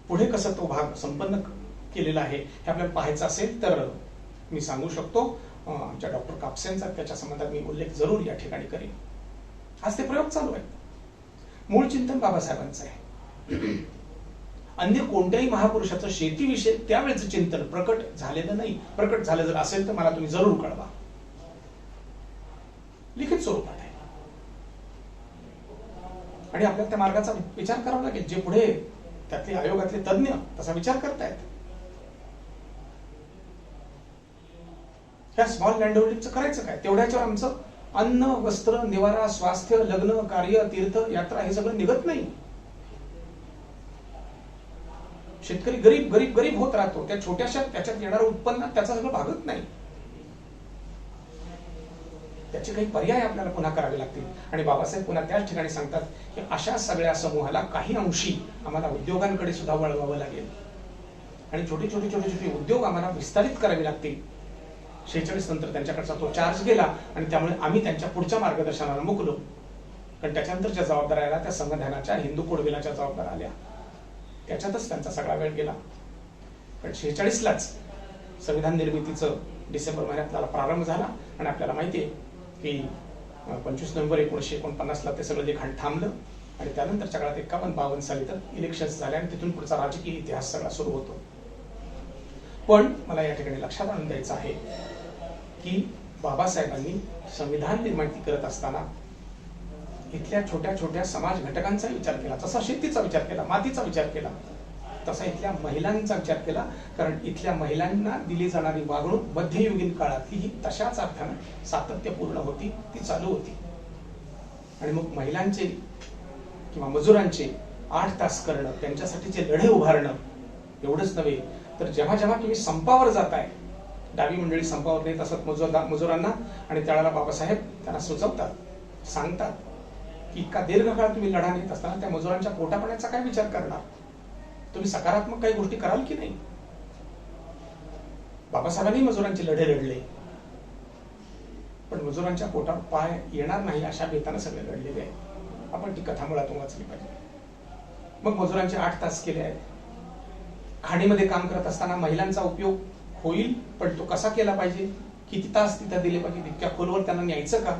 पुढे कसं तो भाग संपन्न केलेला आहे हे आपल्याला पाहायचं असेल तर मी सांगू शकतो. आमच्या डॉक्टर कापसेंचा त्याच्या संबंधात मी उल्लेख जरूर या ठिकाणी करेन. आज ते प्रयोग चालू आहेत. मूळ चिंतन बाबासाहेबांचं आहे. अन्य कोणत्याही महापुरुषाचं शेतीविषयी त्यावेळेचं चिंतन प्रकट झालेलं नाही. प्रकट झालं जर असेल तर मला तुम्ही जरूर कळवा. लिखित स्वरूपात आहे आणि आपल्याला त्या मार्गाचा विचार करावा लागेल. जे पुढे त्यातले आयोगातले तज्ञ तसा विचार करतायत. ह्या स्मॉल लँड होल्डिंगचं करायचं काय? तेवढ्याच्यावर आमचं अन्न, वस्त्र, निवारा, स्वास्थ्य, लग्न, कार्य, तीर्थ, यात्रा हे सगळं निघत नाही. शेतकरी गरीब होत राहतो. त्या छोट्याशा त्याच्यात येणारं उत्पन्न त्याचा सगळं भागत नाही. त्याचे काही पर्याय आपल्याला पुन्हा करावे लागतील. आणि बाबासाहेब पुन्हा त्याच ठिकाणी सांगतात की अशा सगळ्या समूहाला काही अंशी आम्हाला उद्योगांकडे सुद्धा वळवावं लागेल आणि छोटे छोटे उद्योग आम्हाला विस्तारित करावे लागतील. 46 नंतर त्यांच्याकडचा तो चार्ज गेला आणि त्यामुळे आम्ही त्यांच्या पुढच्या मार्गदर्शनाला मुकलो. कारण त्याच्यानंतरच्या जबाबदाऱ्या आल्या त्या संविधानाच्या, हिंदू कोडविलाच्या जबाबदाऱ्या आल्या. त्याच्यातच त्यांचा सगळा वेळ गेला. पण 46लाच संविधान निर्मितीचं डिसेंबर महिन्यात प्रारंभ झाला आणि आपल्याला माहिती आहे की 25 नोव्हेंबर 1949ला ते सगळं लिखाण थांबलं आणि त्यानंतरच्या काळात 51-52 साली तर इलेक्शन्स झाले आणि तिथून पुढचा राजकीय इतिहास सगळा सुरू होतो. पण मला या ठिकाणी लक्षात आणून द्यायचं आहे की बाबासाहेबांनी संविधान निर्मिती करत असताना इथल्या छोट्या छोट्या समाज घटकांचा विचार केला. जसा शेतीचा विचार केला, मातीचा विचार केला, तसा इथल्या महिलांचा विचार केला. कारण इथल्या महिलांना दिली जाणारी वागणूक मध्ययुगीन काळातली ही तशाच अर्थानं सातत्यपूर्ण होती, ती चालू होती. आणि मग महिलांचे किंवा मजुरांचे 8 तास करणं, त्यांच्यासाठीचे लढे उभारणं एवढंच नव्हे तर जेव्हा जेव्हा तुम्ही संपावर जाताय, डावी मंडळी संपावर नेत असत मजुरांना आणि त्यावेळेला बाबासाहेब त्यांना सुचवतात, सांगतात की इतका दीर्घकाळ तुम्ही लढा नेत असताना त्या मजुरांच्या पोटापाण्याचा काय विचार करणार, तुम्ही सकारात्मक काही गोष्टी कराल की नाही. बाबासाहेबांनी मजुरांचे लढे लढले पण मजुरांच्या पोटात पाय येणार नाही अशा बेताने सगळे लढलेले आहेत. आपण ती कथा मुळातून वाचली पाहिजे. मग मजुरांचे 8 तास केले आहेत. खाणीमध्ये काम करत असताना महिलांचा उपयोग होईल पण तो कसा केला पाहिजे, किती तास तिथे दिले पाहिजे, इतक्या खोलवर त्यांना न्यायचं का,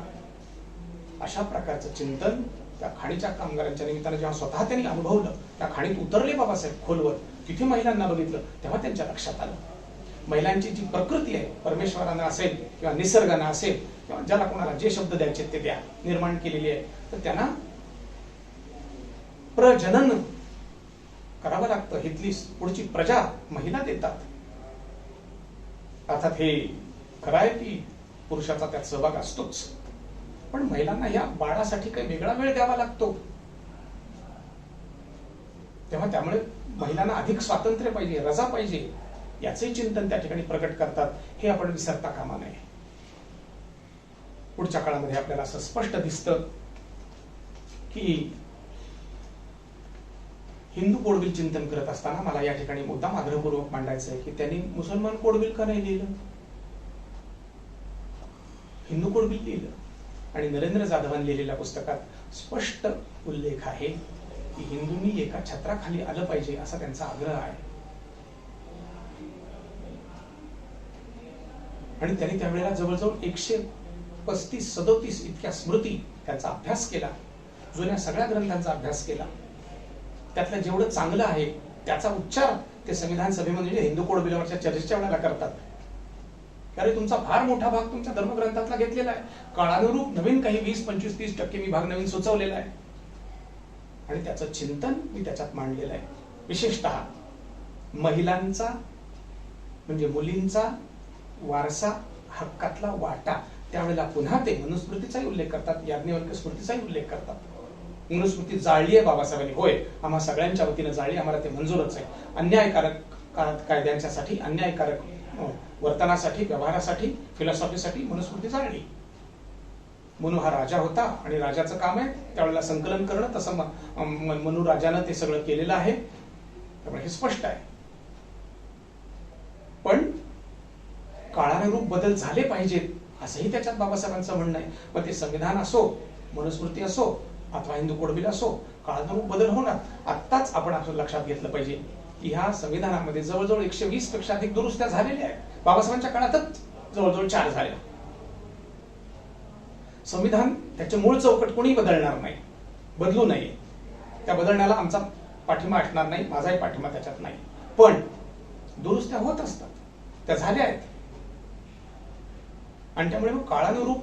अशा प्रकारचं चिंतन त्या खाणीच्या कामगारांच्या निमित्तानं जेव्हा स्वतः त्यांनी अनुभवलं, त्या खाणीत उतरले बाबासाहेब खोलवर, तिथे महिलांना बघितलं, तेव्हा त्यांच्या लक्षात आलं महिलांची जी प्रकृती आहे, परमेश्वरानं असेल किंवा निसर्गानं असेल किंवा ज्याला कोणाला जे शब्द द्यायचे ते द्या, निर्माण केलेली आहे, तर त्यांना प्रजनन करावं लागतं. इथली पुढची प्रजा महिला देतात. अर्थात हे खरं आहे की पुरुषाचा त्यात सहभाग असतोच, पण महिलांना या बाळासाठी काही वेगळा वेळ द्यावा लागतो. तेव्हा त्यामुळे महिलांना अधिक स्वातंत्र्य पाहिजे, रजा पाहिजे, याचे चिंतन त्या ठिकाणी प्रकट करतात. हे आपण विसरता कामा नये. पुढच्या काळामध्ये आपल्याला असं स्पष्ट दिसतं की हिंदू कोड बिल चिंतन करत असताना मला या ठिकाणी मुद्दाम आग्रहपूर्वक मांडायचं आहे की त्यांनी मुसलमान कोड बिल का नाही लिहिलं, हिंदू कोड बिल लिहिलं. आणि नरेंद्र जाधवांनी लिहिलेल्या पुस्तकात स्पष्ट उल्लेख आहे की हिंदूंनी एका छत्राखाली आलं पाहिजे असा त्यांचा आग्रह आहे. आणि त्यांनी त्यावेळेला जवळजवळ 135-37 इतक्या स्मृती त्यांचा अभ्यास केला, जुन्या सगळ्या ग्रंथांचा अभ्यास केला. त्यातलं जेवढं चांगलं आहे त्याचा उच्चार ते संविधान सभेमध्ये हिंदू कोड बिलावरच्या चर्चेच्या वेळेला करतात. कारण तुमचा फार मोठा भाग तुमच्या धर्मग्रंथातला घेतलेला आहे, काळानुरूप नवीन काही 20-25-30% मी भाग नवीन सुचवलेला आहे आणि त्याचं चिंतन मी त्याच्यात मांडलेलं आहे. विशेषतः महिलांचा म्हणजे मुलींचा वारसा हक्कातला वाटा, त्यावेळेला पुन्हा ते मनुस्मृतीचाही उल्लेख करतात, याज्ञवल्क्य स्मृतीचाही उल्लेख करतात. मनुस्मृती जाळली आहे बाबासाहेबांनी, होय, आम्हा सगळ्यांच्या वतीनं जाळली, आम्हाला ते मंजूरच आहे. अन्यायकारक कायद्यांच्यासाठी, अन्यायकारक वर्तनासाठी, व्यवहारासाठी, फिलॉसॉफीसाठी मनुस्मृती जाळली. मनु हा राजा होता आणि राजाचं काम आहे त्यावेळेला संकलन करणं, तसं मनु राजानं ते सगळं केलेलं आहे, त्यामुळे हे स्पष्ट आहे. पण काळानुरूप बदल झाले पाहिजेत असंही त्याच्यात बाबासाहेबांचं म्हणणं आहे. मग ते संविधान असो, मनुस्मृती असो अथवा हिंदू कोड बिल असो, काळानुरूप बदल होणार. आत्ताच आपण असं लक्षात घेतलं पाहिजे की ह्या संविधानामध्ये जवळजवळ 120 पेक्षा अधिक दुरुस्त्या झालेल्या आहेत. बाबासाहेबांच्या काळातच जवळजवळ 4 झाल्या. संविधान त्याचे मूळ चौकट कोणी बदलणार नाही, बदलू नये, त्या बदलण्याला आमचा पाठिंबा असणार नाही, माझाही पाठिंबा त्याच्यात नाही. पण दुरुस्त्या होत असतात, त्या झाल्या आहेत आणि त्यामुळे मग काळानुरूप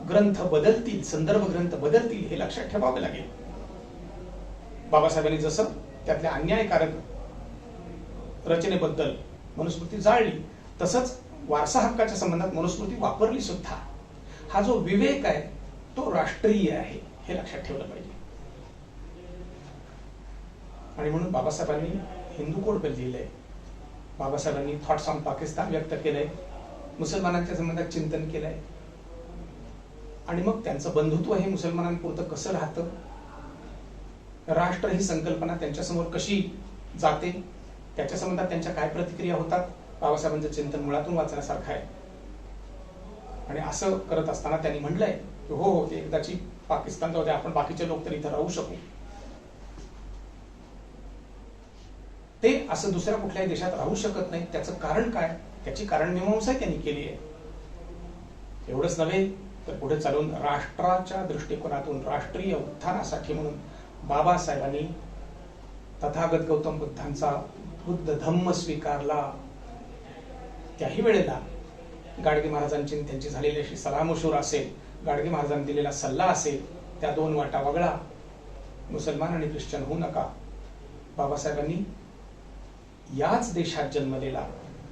ग्रंथ बदलतील, संदर्भ ग्रंथ बदलतील, हे लक्षात ठेवावे लागेल. बाबासाहेबांनी जसं त्यातल्या अन्यायकारक रचनेबद्दल मनुस्मृती जाळली, तसंच वारसा हक्काच्या संबंधात मनुस्मृती वापरली सुद्धा. हा जो विवेक आहे तो राष्ट्रीय आहे, हे लक्षात ठेवलं पाहिजे. आणि म्हणून बाबासाहेबांनी हिंदू कोड बिल लिहिलंय, बाबासाहेबांनी थॉट्स ऑन पाकिस्तान व्यक्त केलंय, मुसलमानांच्या संबंधात चिंतन केलंय. आणि मग त्यांचं बंधुत्व हे मुसलमानांपुरतं कसं राहतं, राष्ट्र ही संकल्पना त्यांच्यासमोर कशी जाते, त्याच्या संबंधात त्यांच्या काय प्रतिक्रिया होतात, बाबासाहेबांचं चिंतन मुळातून वाचण्यासारखं आहे. आणि असं करत असताना त्यांनी म्हटलंय की हो हो, ते एकदाची पाकिस्तान जाऊ दे, आपण बाकीचे लोक तर इथं राहू शकू. ते असं दुसऱ्या कुठल्याही देशात राहू शकत नाही. त्याचं कारण काय, त्याची कारण मीमांसा त्यांनी केली आहे. एवढंच नव्हे तर पुढे चालून राष्ट्राच्या दृष्टिकोनातून राष्ट्रीय उत्थानासाठी म्हणून बाबासाहेबांनी तथागत गौतम बुद्धांचा बुद्ध धम्म स्वीकारला. त्याही वेळेला गाडगे महाराजांची त्यांची झालेली अशी सलामशूर असेल, गाडगे महाराजांनी दिलेला सल्ला असेल, त्या दोन वाटा वगळा, मुसलमान आणि ख्रिश्चन होऊ नका. बाबासाहेबांनी याच देशात जन्मलेला,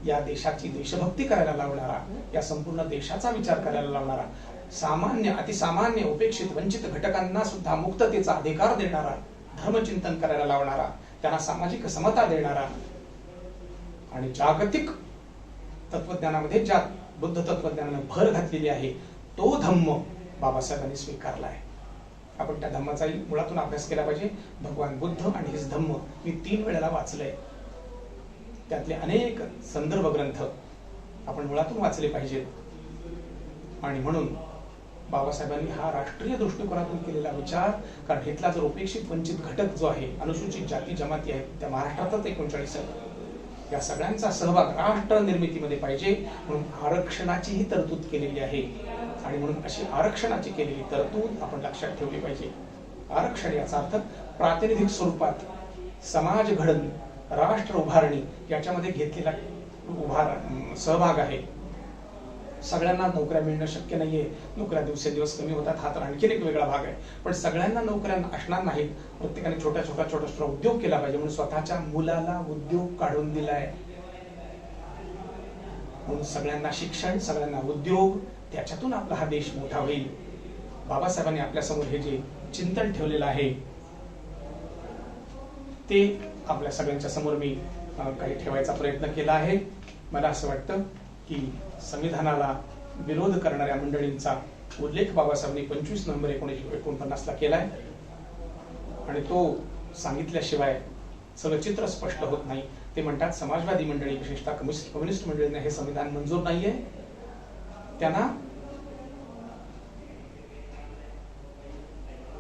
या देशाची देशभक्ती करायला लावणारा, या संपूर्ण देशाचा विचार करायला लावणारा, सामान्य अतिसामान्य उपेक्षित वंचित घटकांना सुद्धा मुक्ततेचा अधिकार देणारा, धर्मचिंतन करायला लावणारा, त्यांना सामाजिक समता देणारा आणि जागतिक तत्वज्ञानामध्ये ज्या बुद्ध तत्वज्ञानाने भर घातलेली आहे तो धम्म बाबासाहेबांनी स्वीकारला आहे. आपण त्या धम्माचाही मुळातून अभ्यास केला पाहिजे. भगवान बुद्ध आणि हिज धम्म मी 3 वेळेला वाचलंय. त्यातले अनेक संदर्भ ग्रंथ आपण मुळातून वाचले पाहिजेत. आणि म्हणून बाबासाहेबांनी हा राष्ट्रीय दृष्टिकोनातून केलेला विचार, कारण इथला जर उपेक्षित वंचित घटक जो आहे, अनुसूचित जाती जमाती आहेत, त्या महाराष्ट्रातच 39 आहेत, या सगळ्यांचा सहभाग राष्ट्र निर्मितीमध्ये पाहिजे. म्हणून आरक्षणाचीही तरतूद केलेली आहे. आणि म्हणून अशी आरक्षणाची केलेली तरतूद आपण लक्षात ठेवली पाहिजे. आरक्षण याचा अर्थ प्रातिनिधिक स्वरूपात समाज घडण, राष्ट्र उभारणी याच्यामध्ये घेतलेला सहभाग आहे. सगळ्यांना नोकऱ्या मिळणं शक्य नाहीये, नोकऱ्या दिवसेंदिवस कमी होतात, हा तर आणखीन एक वेगळा भाग आहे. पण सगळ्यांना नोकऱ्या असणार नाहीत, प्रत्येकाने छोटा छोटा उद्योग केला पाहिजे. म्हणून स्वतःच्या मुलाला उद्योग काढून दिलाय. म्हणून सगळ्यांना शिक्षण, सगळ्यांना उद्योग, त्याच्यातून आपला हा देश मोठा होईल. बाबासाहेबांनी आपल्या समोर हे जे चिंतन ठेवलेलं आहे ते आपल्या सगळ्यांच्या समोर मी काही ठेवायचा प्रयत्न केला आहे. मला असं वाटतं की संविधानाला विरोध करणाऱ्या मंडळींचा उल्लेख बाबासाहेबांनी 25 नोव्हेंबर 1949 ला केलाय. आणि तो सांगितल्याशिवाय सगळं चित्र स्पष्ट होत नाही. ते म्हणतात समाजवादी मंडळी, विशेषतः कम्युनिस्ट मंडळींना हे संविधान मंजूर नाहीये, त्यांना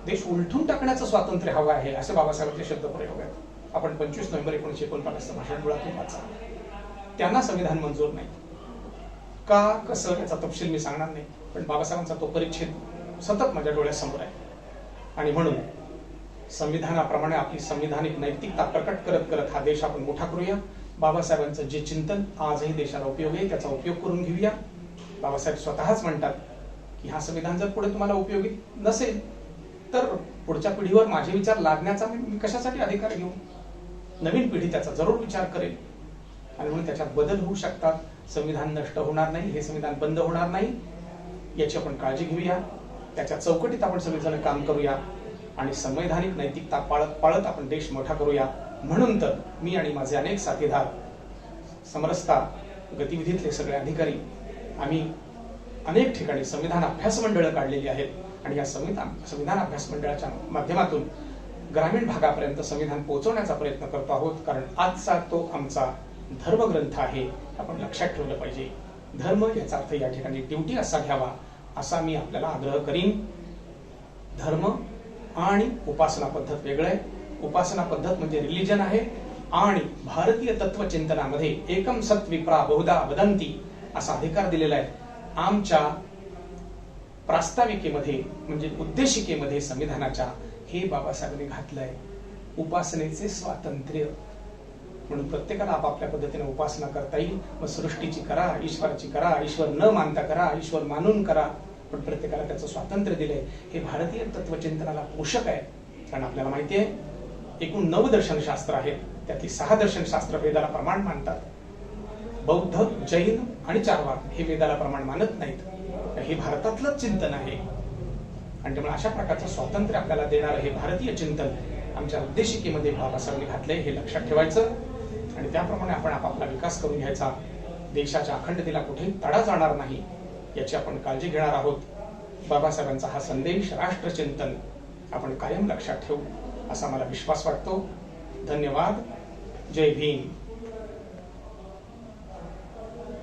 देश उलटून टाकण्याचं स्वातंत्र्य हवं आहे, असे बाबासाहेबांचे शब्दप्रयोग आहेत. आपण 25 नोव्हेंबर 1949 भाषण मुळातून वाचा. त्यांना संविधान मंजूर नाही. का, कसं, याचा तपशील मी सांगणार नाही, पण बाबासाहेबांचा तो परिच्छेद सतत माझ्या डोळ्यासमोर आहे. आणि म्हणून संविधानाप्रमाणे आपली संविधानिक नैतिकता प्रकट करत करत हा देश आपण मोठा करूया. बाबासाहेबांचं जे चिंतन आजही देशाला उपयोगी आहे त्याचा उपयोग करून घेऊया. बाबासाहेब स्वतःच म्हणतात की हा संविधान जर पुढे तुम्हाला उपयोगी नसेल तर पुढच्या पिढीवर माझे विचार लादण्याचा मी कशासाठी अधिकार घेऊ. नवीन पिढी त्याचा जरूर विचार करेल आणि म्हणून त्याच्यात बदल होऊ शकतात. संविधान नष्ट होणार नाही, हे संविधान बंद होणार नाही, याची आपण काळजी घेऊया. त्याच्या चौकटीत आपण सगळेजण काम करूया आणि संवैधानिक नैतिकता पाळत पाळत आपण देश मोठा करूया. म्हणून तर मी आणि माझे अनेक साथीदार, समरसता गतिविधीतले सगळे अधिकारी, आम्ही अनेक ठिकाणी संविधान अभ्यास मंडळं काढलेली आहेत आणि या संविधान अभ्यास मंडळाच्या माध्यमातून ग्रामीण भागापर्यंत संविधान पोहोचवण्याचा प्रयत्न करतो आहोत. कारण आजचा तो आमचा धर्मग्रंथ आहे, आपण लक्षात ठेवलं पाहिजे. धर्म याचा अर्थ या ठिकाणी ड्युटी असा घ्यावा, असा मी आपल्याला आग्रह करीन. धर्म आणि उपासना पद्धत वेगळं आहे. उपासना पद्धत म्हणजे रिलिजन आहे आणि भारतीय तत्वचिंतनामध्ये एकम सत् विप्रा बहुधा वदंती असा अधिकार दिलेला आहे. आमच्या प्रास्ताविकेमध्ये म्हणजे उद्देशिकेमध्ये संविधानाच्या हे बाबासाहेबांनी घातलंय, उपासनेचे स्वातंत्र्य. म्हणून प्रत्येकाला आपापल्या पद्धतीने उपासना करता येईल. मग सृष्टीची करा, ईश्वराची करा, ईश्वर न मानता करा, ईश्वर मानून करा, पण प्रत्येकाला त्याचं स्वातंत्र्य दिलंय. हे भारतीय तत्वचिंतनाला पोषक आहे. कारण आपल्याला माहिती आहे एकूण 9 दर्शनशास्त्र आहेत, त्यातली 6 दर्शनशास्त्र वेदाला प्रमाण मानतात. बौद्ध, जैन आणि चारवाक हे वेदाला प्रमाण मानत नाहीत. हे भारतातलं चिंतन आहे आणि त्यामुळे अशा प्रकारचं स्वातंत्र्य आपल्याला देणारं हे भारतीय चिंतन आमच्या उद्देशिकेमध्ये बाबासाहेबांनी घातलंय, हे लक्षात ठेवायचं आणि त्याप्रमाणे आपण आपापला विकास करून घ्यायचा. देशाच्या अखंडतेला कुठेही तडा जाणार नाही याची आपण काळजी घेणार आहोत. बाबासाहेबांचा हा संदेश, राष्ट्रचिंतन आपण कायम लक्षात ठेवू असा मला विश्वास वाटतो. धन्यवाद. जय भीम.